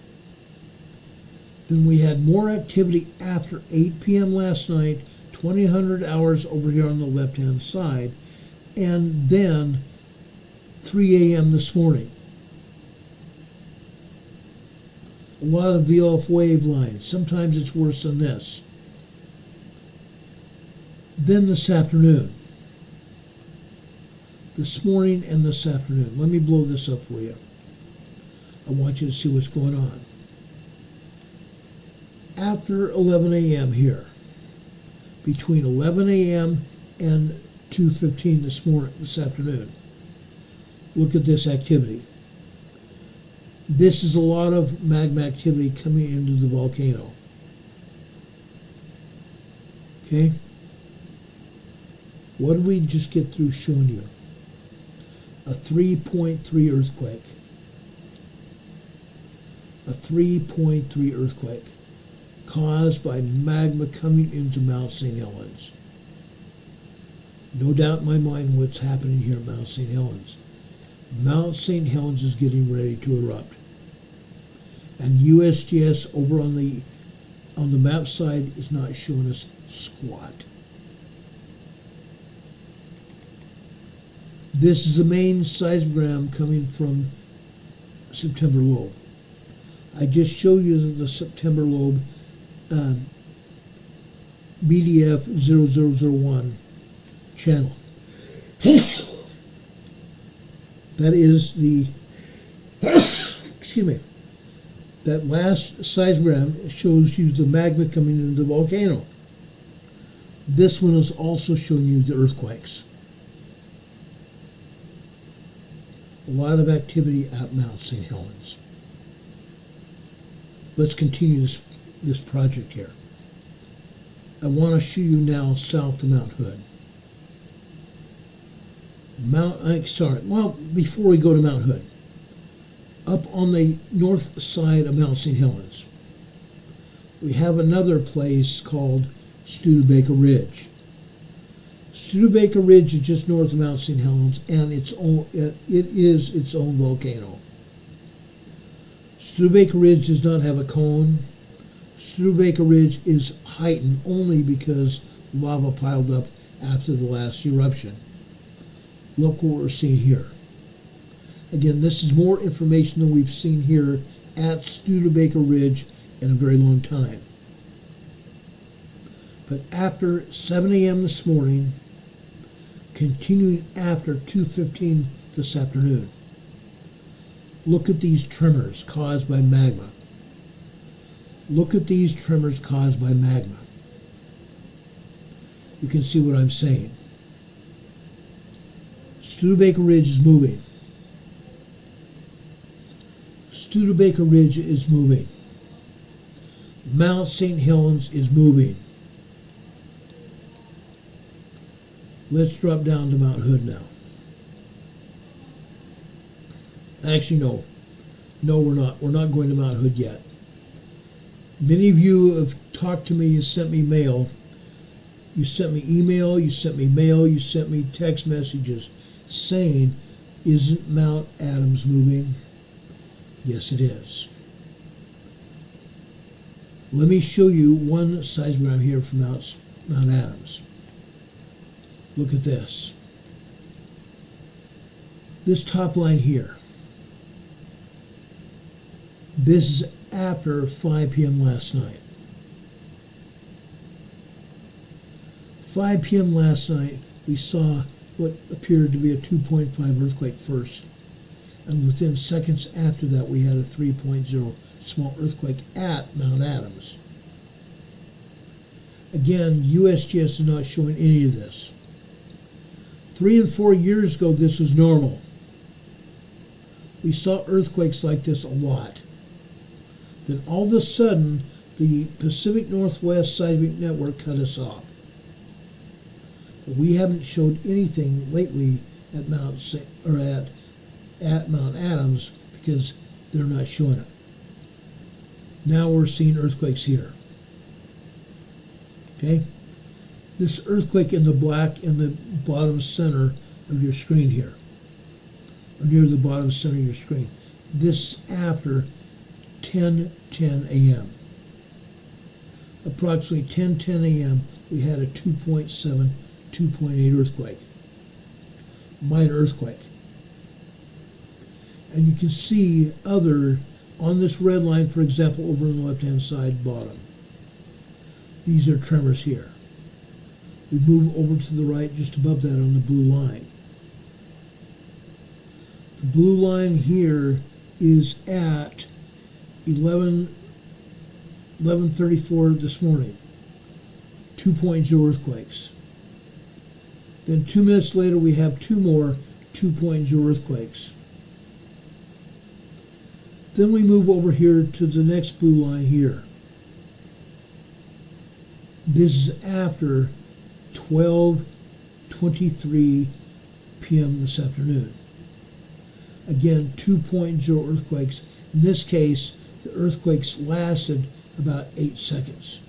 Then we had more activity after 8 p.m. last night, 2000 hours over here on the left-hand side, and then 3 a.m. this morning. A lot of VLF wave lines. Sometimes it's worse than this. Then this afternoon. This morning and this afternoon. Let me blow this up for you. I want you to see what's going on. After 11 a.m. here, between 11 a.m. and 2:15 this afternoon, look at this activity. This is a lot of magma activity coming into the volcano. Okay? What did we just get through showing you? A 3.3 earthquake. A 3.3 earthquake caused by magma coming into Mount St. Helens. No doubt in my mind what's happening here at Mount St. Helens. Mount St. Helens is getting ready to erupt. And USGS over on the map side is not showing us squat. This is the main seismogram coming from September lobe. I just showed you the September lobe BDF 0001 channel. That is the, excuse me, that last seismogram shows you the magma coming into the volcano. This one is also showing you the earthquakes. A lot of activity at Mount St. Helens. Let's continue this project here. I want to show you now south of Mount Hood. Before we go to Mount Hood, up on the north side of Mount St. Helens, we have another place called Studebaker Ridge. Studebaker Ridge is just north of Mount St. Helens, and it is its own volcano. Studebaker Ridge does not have a cone. Studebaker Ridge is heightened only because lava piled up after the last eruption. Look what we're seeing here. Again, this is more information than we've seen here at Studebaker Ridge in a very long time. But after 7 a.m. this morning, continuing after 2:15 this afternoon, look at these tremors caused by magma. Look at these tremors caused by magma. You can see what I'm saying. Studebaker Ridge is moving. Studebaker Ridge is moving. Mount St. Helens is moving. Let's drop down to Mount Hood now. Actually, no. No, we're not. We're not going to Mount Hood yet. Many of you have talked to me, you sent me mail. You sent me email, you sent me mail, you sent me text messages saying, isn't Mount Adams moving? Yes, it is. Let me show you one seismogram here from Mount Adams. Look at this. This top line here. This is after 5 p.m. last night. 5 p.m. last night, we saw what appeared to be a 2.5 earthquake first. And within seconds after that, we had a 3.0 small earthquake at Mount Adams. Again, USGS is not showing any of this. 3 and 4 years ago, this was normal. We saw earthquakes like this a lot. Then all of a sudden, the Pacific Northwest Seismic Network cut us off. But we haven't showed anything lately at Mount Adams because they're not showing it. Now we're seeing earthquakes here. Okay? This earthquake in the black in the bottom center of your screen here, or near the bottom center of your screen. This after 10:10 a.m. Approximately 10:10 a.m. we had a 2.7, 2.8 earthquake. Minor earthquake. And you can see other, on this red line, for example, over on the left-hand side bottom. These are tremors here. We move over to the right just above that on the blue line. The blue line here is at 11:34 this morning. 2.0 earthquakes. Then 2 minutes later we have two more 2.0 earthquakes. Then we move over here to the next blue line here. This is after 12:23 p.m. this afternoon. Again, 2.0 earthquakes. In this case, the earthquakes lasted about 8 seconds.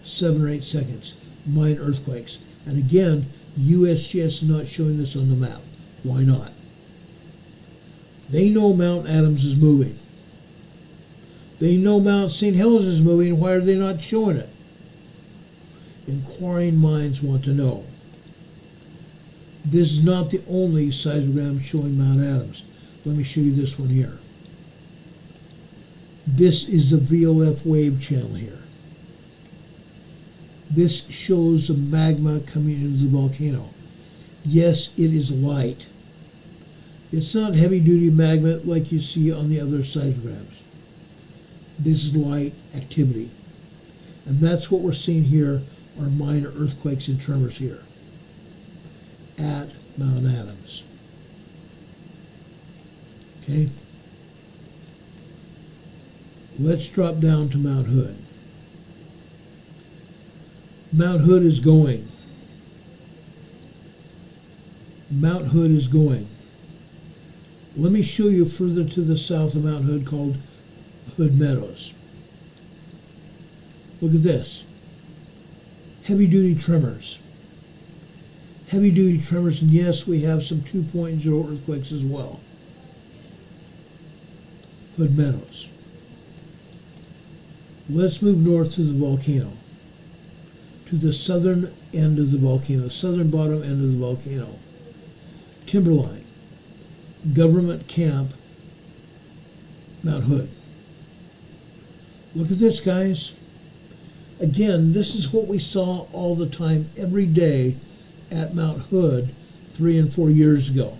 7 or 8 seconds. Minor earthquakes. And again, USGS is not showing this on the map. Why not? They know Mount Adams is moving. They know Mount St. Helens is moving. Why are they not showing it? Inquiring minds want to know. This is not the only seismogram showing Mount Adams. Let me show you this one here. This is the VOF wave channel here. This shows the magma coming into the volcano. Yes, it is light. It's not heavy-duty magma like you see on the other seismograms. This is light activity. And that's what we're seeing here are minor earthquakes and tremors here at Mount Adams. Okay? Let's drop down to Mount Hood. Mount Hood is going. Mount Hood is going. Let me show you further to the south of Mount Hood called Hood Meadows. Look at this. Heavy-duty tremors. Heavy-duty tremors, and yes, we have some 2.0 earthquakes as well. Hood Meadows. Let's move north to the volcano, to the southern end of the volcano, southern bottom end of the volcano. Timberline, government camp, Mount Hood. Look at this, guys. Again, this is what we saw all the time, every day at Mount Hood 3 and 4 years ago.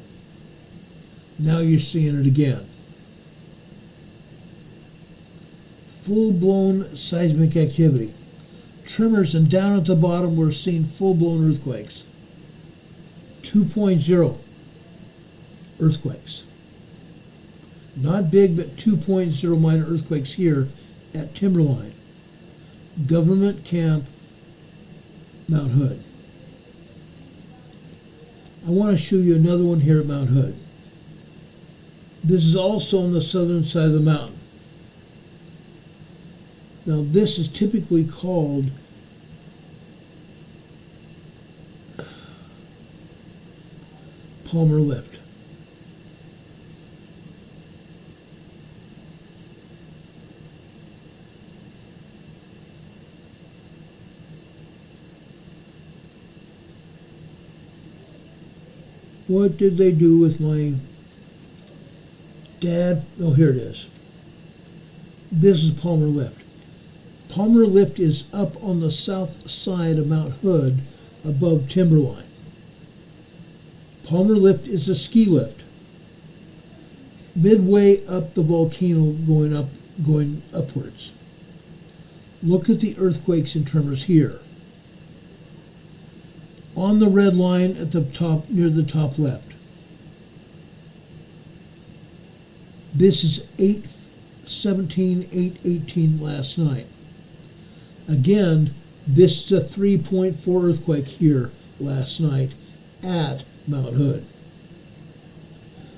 Now you're seeing it again. Full-blown seismic activity. Tremors, and down at the bottom we're seeing full-blown earthquakes. 2.0 earthquakes. Not big, but 2.0 minor earthquakes here at Timberline. Government camp, Mount Hood. I want to show you another one here at Mount Hood. This is also on the southern side of the mountain. Now this is typically called Palmer Lift. What did they do with my dad? Oh, here it is. This is Palmer Lift. Palmer Lift is up on the south side of Mount Hood above Timberline. Palmer Lift is a ski lift. Midway up the volcano going upwards. Look at the earthquakes and tremors here. On the red line at the top, near the top left. This is 8/17, 8/18 last night. Again, this is a 3.4 earthquake here last night at Mount Hood.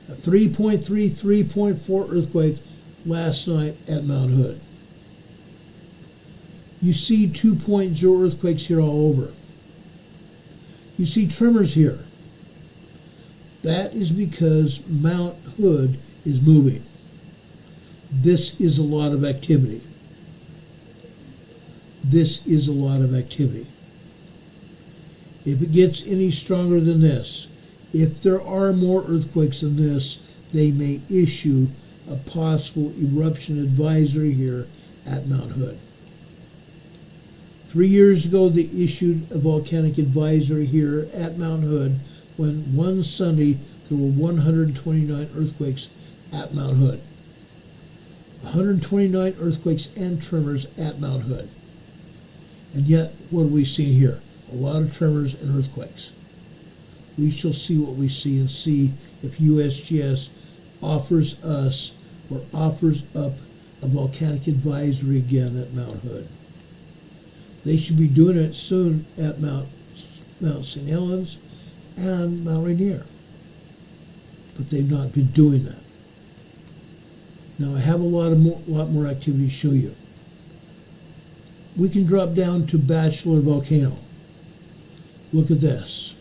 A 3.3, 3.4 earthquake last night at Mount Hood. You see 2.0 earthquakes here all over. You see tremors here. That is because Mount Hood is moving. This is a lot of activity. This is a lot of activity. If it gets any stronger than this, if there are more earthquakes than this, they may issue a possible eruption advisory here at Mount Hood. 3 years ago, they issued a volcanic advisory here at Mount Hood when one Sunday there were 129 earthquakes at Mount Hood. 129 earthquakes and tremors at Mount Hood. And yet, what have we seen here? A lot of tremors and earthquakes. We shall see what we see and see if USGS offers us or offers up a volcanic advisory again at Mount Hood. They should be doing it soon at Mount St. Helens and Mount Rainier. But they've not been doing that. Now I have a lot more activity to show you. We can drop down to Bachelor Volcano. Look at this.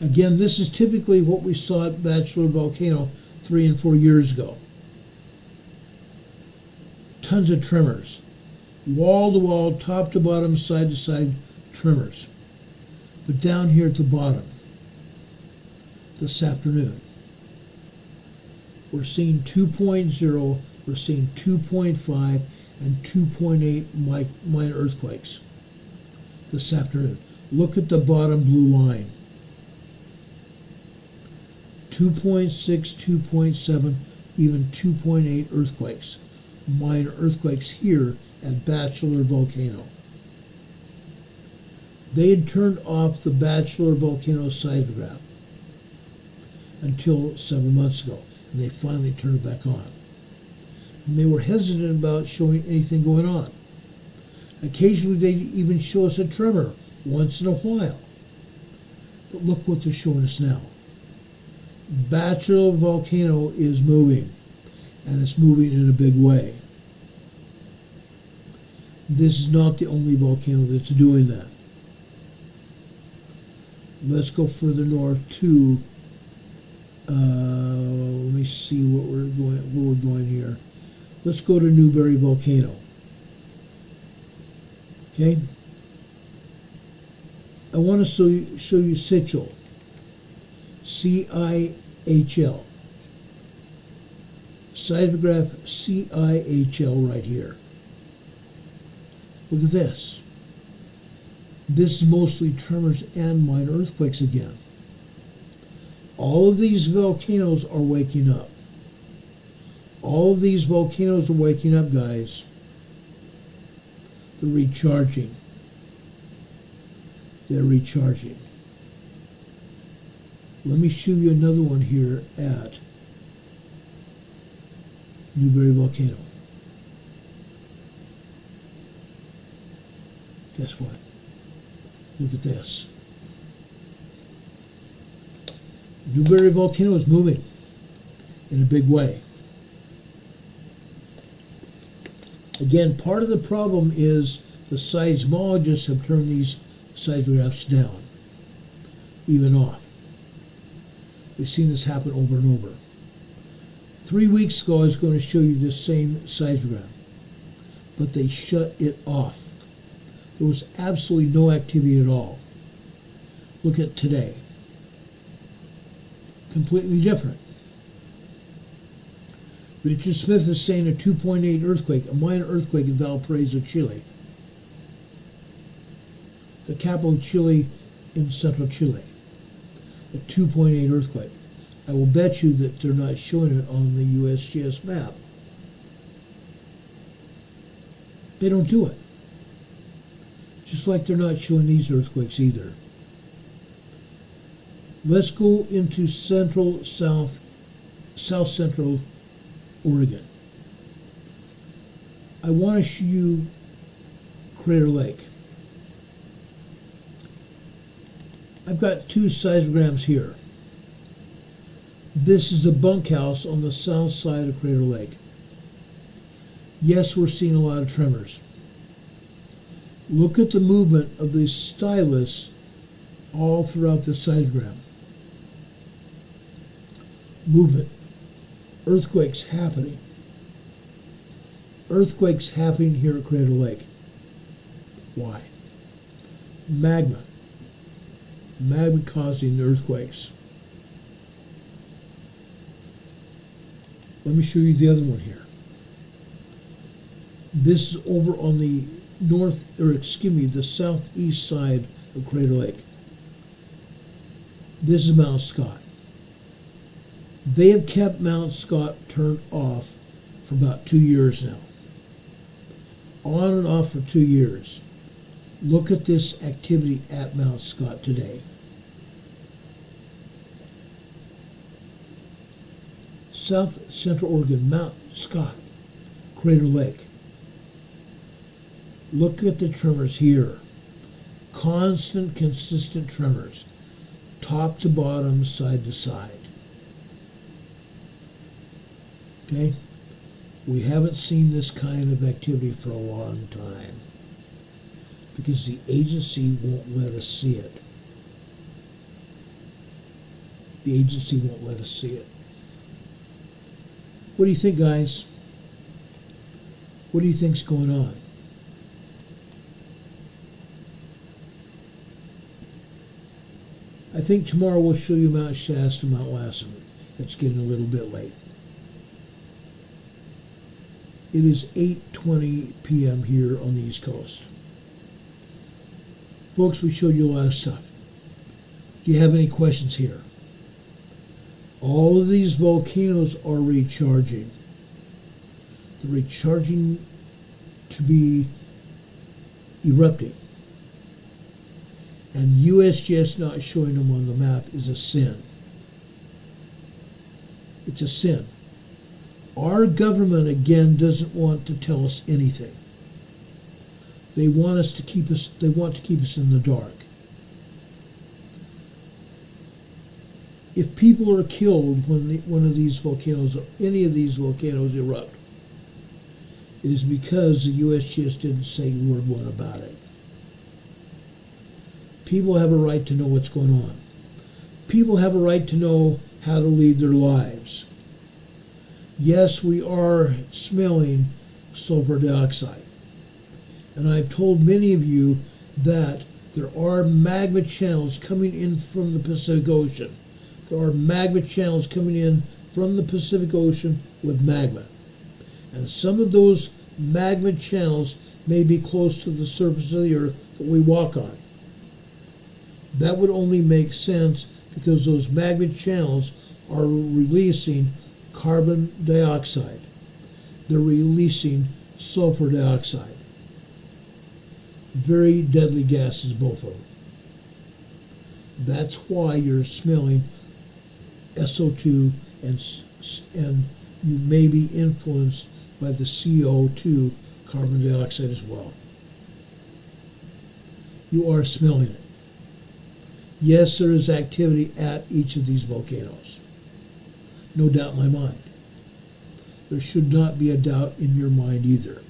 Again, this is typically what we saw at Bachelor Volcano 3 and 4 years ago. Tons of tremors. Wall to wall, top to bottom, side to side tremors. But down here at the bottom, this afternoon, we're seeing 2.0, we're seeing 2.5 and 2.8 minor earthquakes this afternoon. Look at the bottom blue line. 2.6, 2.7, even 2.8 earthquakes. Minor earthquakes here at Bachelor Volcano. They had turned off the Bachelor Volcano seismograph until several months ago, and they finally turned it back on. And they were hesitant about showing anything going on. Occasionally they'd even show us a tremor once in a while. But look what they're showing us now. Bachelor Volcano is moving, and it's moving in a big way. This is not the only volcano that's doing that. Let's go further north to, let me see where we're going here. Let's go to Newberry Volcano. Okay? I want to show you Cichel. C-I-H-L. Seismograph C-I-H-L right here. Look at this. This is mostly tremors and minor earthquakes again. All of these volcanoes are waking up. All of these volcanoes are waking up, guys. They're recharging. They're recharging. Let me show you another one here at Newberry Volcano. Guess what? Look at this. Newberry Volcano is moving in a big way. Again, part of the problem is the seismologists have turned these seismographs down, even off. We've seen this happen over and over. 3 weeks ago, I was going to show you this same seismograph, but they shut it off. There was absolutely no activity at all. Look at today. Completely different. Richard Smith is saying a 2.8 earthquake, a minor earthquake in Valparaiso, Chile. The capital of Chile in central Chile. A 2.8 earthquake. I will bet you that they're not showing it on the USGS map. They don't do it. Just like they're not showing these earthquakes either. Let's go into south central Oregon. I want to show you Crater Lake. I've got two seismograms here. This is the bunkhouse on the south side of Crater Lake. Yes, we're seeing a lot of tremors. Look at the movement of the stylus all throughout the seismogram. Movement. Earthquakes happening. Earthquakes happening here at Crater Lake. Why? Magma. Magma causing the earthquakes. Let me show you the other one here. This is over on the the southeast side of Crater Lake. This is Mount Scott. They have kept Mount Scott turned off for about 2 years now. On and off for 2 years. Look at this activity at Mount Scott today. South Central Oregon, Mount Scott, Crater Lake. Look at the tremors here. Constant, consistent tremors, top to bottom, side to side. Okay? We haven't seen this kind of activity for a long time because the agency won't let us see it. The agency won't let us see it. What do you think, guys? What do you think's going on? I think tomorrow we'll show you Mount Shasta, Mount Lassen. It's getting a little bit late. It is 8:20 p.m. here on the East Coast. Folks, we showed you a lot of stuff. Do you have any questions here? All of these volcanoes are recharging. They're recharging to be erupting. And USGS not showing them on the map is a sin. It's a sin. Our government, again, doesn't want to tell us anything. They want us to keep us, they want to keep us in the dark. If people are killed when one of these volcanoes, or any of these volcanoes erupt, it is because the USGS didn't say word one about it. People have a right to know what's going on. People have a right to know how to lead their lives. Yes, we are smelling sulfur dioxide. And I've told many of you that there are magma channels coming in from the Pacific Ocean. There are magma channels coming in from the Pacific Ocean with magma. And some of those magma channels may be close to the surface of the earth that we walk on. That would only make sense because those magma channels are releasing carbon dioxide. They're releasing sulfur dioxide. Very deadly gases, both of them. That's why you're smelling SO2 and you may be influenced by the CO2, carbon dioxide as well. You are smelling it. Yes, there is activity at each of these volcanoes. No doubt in my mind. There should not be a doubt in your mind either.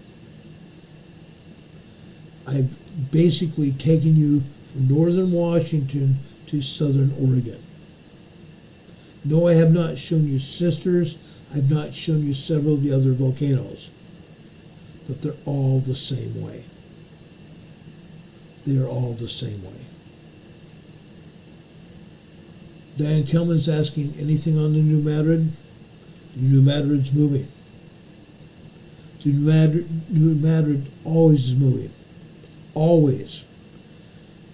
I've basically taken you from northern Washington to southern Oregon. No, I have not shown you Sisters. I've not shown you several of the other volcanoes. But they're all the same way. They are all the same way. Diane Kelman's asking, anything on the New Madrid? The New Madrid's moving. The New Madrid always is moving. Always.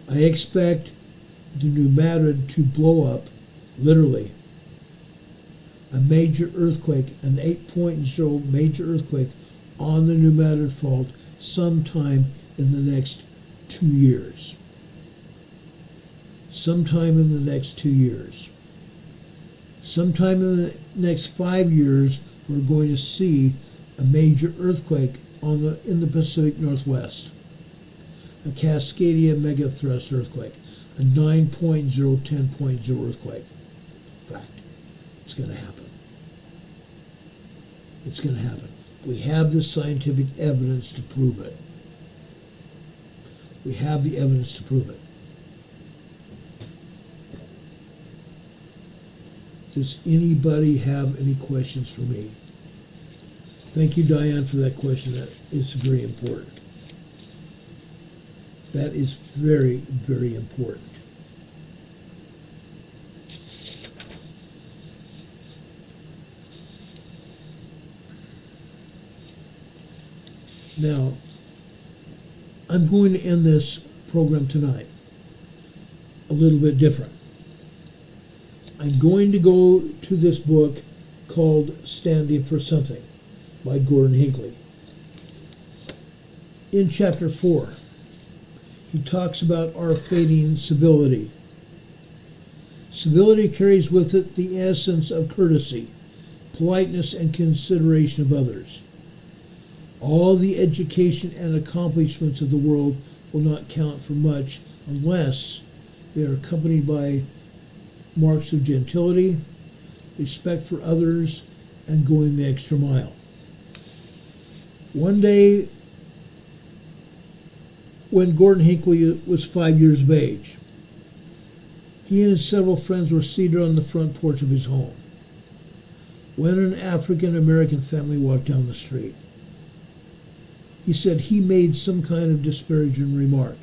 I expect the New Madrid to blow up, literally, a major earthquake, an 8.0 major earthquake on the New Madrid fault sometime in the next 2 years. Sometime in the next 2 years. Sometime in the next 5 years, we're going to see a major earthquake in the Pacific Northwest. A Cascadia megathrust earthquake. A 9.0, 10.0 earthquake. In fact, it's going to happen. It's going to happen. We have the scientific evidence to prove it. We have the evidence to prove it. Does anybody have any questions for me? Thank you, Diane, for that question. That is very important. That is very, very important. Now, I'm going to end this program tonight a little bit different. I'm going to go to this book called Standing for Something by Gordon Hinckley. In chapter 4, he talks about our fading civility. Civility carries with it the essence of courtesy, politeness, and consideration of others. All the education and accomplishments of the world will not count for much unless they are accompanied by marks of gentility, respect for others, and going the extra mile. One day, when Gordon Hinckley was 5 years of age, he and his several friends were seated on the front porch of his home when an African-American family walked down the street. He said he made some kind of disparaging remark.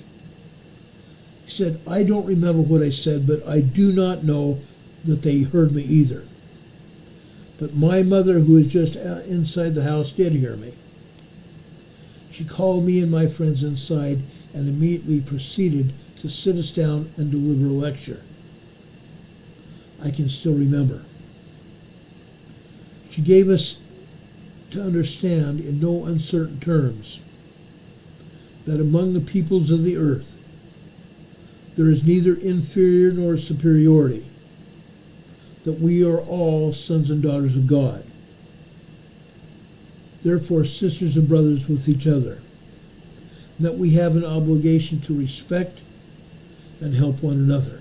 He said, "I don't remember what I said, but I do not know that they heard me either. But my mother, who was just inside the house, did hear me. She called me and my friends inside and immediately proceeded to sit us down and deliver a lecture. I can still remember. She gave us to understand in no uncertain terms that among the peoples of the earth there is neither inferior nor superiority, that we are all sons and daughters of God, therefore sisters and brothers with each other, and that we have an obligation to respect and help one another."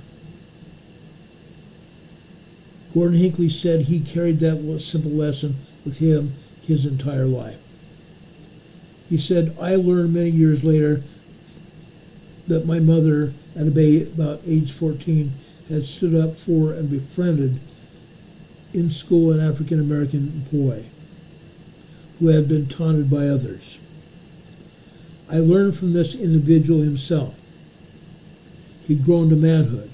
Gordon Hinckley said he carried that simple lesson with him his entire life. He said, "I learned many years later that my mother, at about age 14, had stood up for and befriended in school an African-American boy who had been taunted by others. I learned from this individual himself. He'd grown to manhood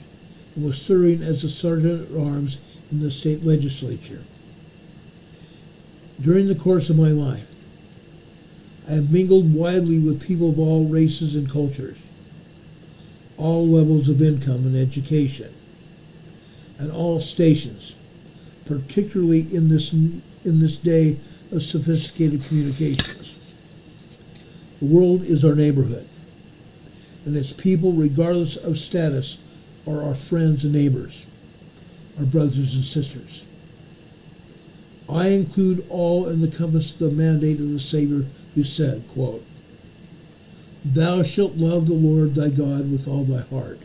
and was serving as a sergeant-at-arms in the state legislature. During the course of my life, I have mingled widely with people of all races and cultures, all levels of income and education, and all stations, particularly in this day of sophisticated communications. The world is our neighborhood, and its people, regardless of status, are our friends and neighbors, our brothers and sisters. I include all in the compass of the mandate of the Savior, who said, quote, "Thou shalt love the Lord thy God with all thy heart,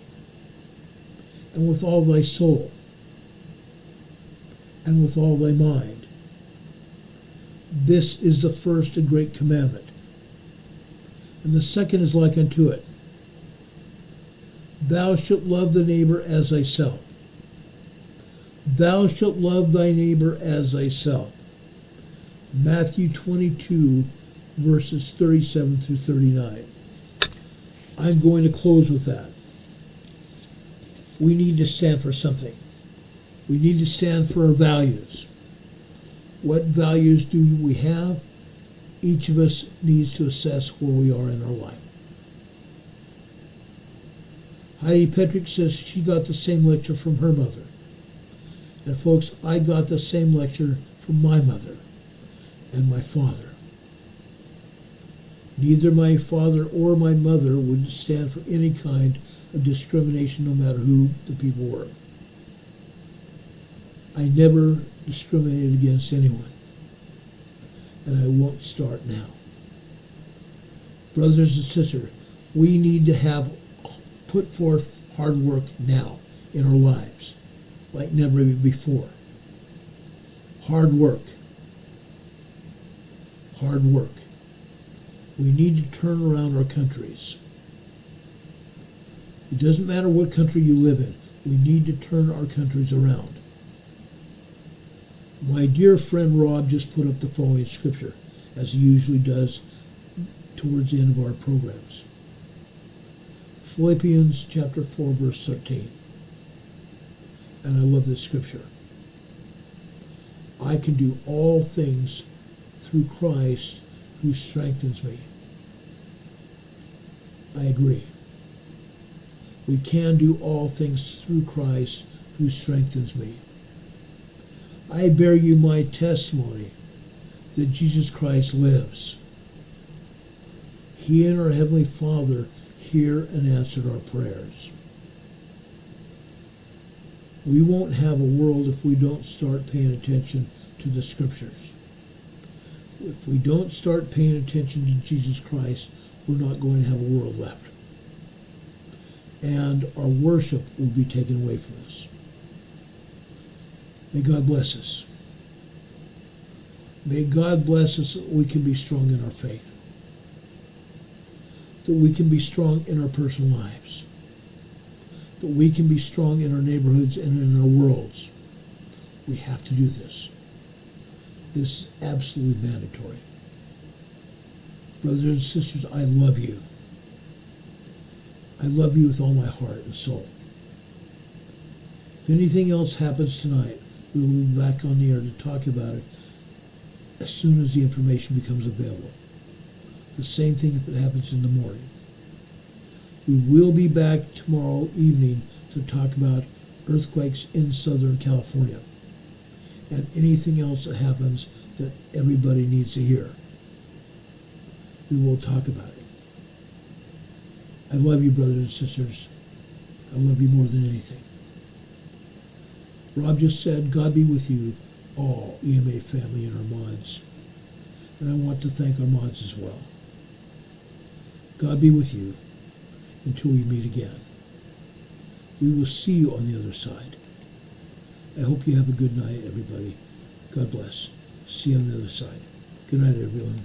and with all thy soul, and with all thy mind. This is the first and great commandment. And the second is like unto it. Thou shalt love the neighbor as thyself. Thou shalt love thy neighbor as thyself." Matthew 22, verses 37 through 39. I'm going to close with that. We need to stand for something. We need to stand for our values. What values do we have? Each of us needs to assess where we are in our life. Heidi Petrick says she got the same lecture from her mother. And folks, I got the same lecture from my mother and my father. Neither my father or my mother would stand for any kind of discrimination, no matter who the people were. I never discriminated against anyone, and I won't start now. Brothers and sisters, we need to have put forth hard work now in our lives, like never before. Hard work. Hard work. We need to turn around our countries. It doesn't matter what country you live in. We need to turn our countries around. My dear friend Rob just put up the following scripture, as he usually does towards the end of our programs. Philippians chapter 4, verse 13. And I love this scripture. I can do all things through Christ who strengthens me. I agree. We can do all things through Christ who strengthens me. I bear you my testimony that Jesus Christ lives. He and our Heavenly Father hear and answer our prayers. We won't have a world if we don't start paying attention to the scriptures. If we don't start paying attention to Jesus Christ, we're not going to have a world left. And our worship will be taken away from us. May God bless us. May God bless us that we can be strong in our faith. That we can be strong in our personal lives. That we can be strong in our neighborhoods and in our worlds. We have to do this. This is absolutely mandatory. Brothers and sisters, I love you. I love you with all my heart and soul. If anything else happens tonight, we will be back on the air to talk about it as soon as the information becomes available. The same thing if it happens in the morning. We will be back tomorrow evening to talk about earthquakes in Southern California and anything else that happens that everybody needs to hear. We will talk about it. I love you, brothers and sisters. I love you more than anything. Rob just said, God be with you, all EMA family and our mods. And I want to thank our mods as well. God be with you until we meet again. We will see you on the other side. I hope you have a good night, everybody. God bless. See you on the other side. Good night, everyone.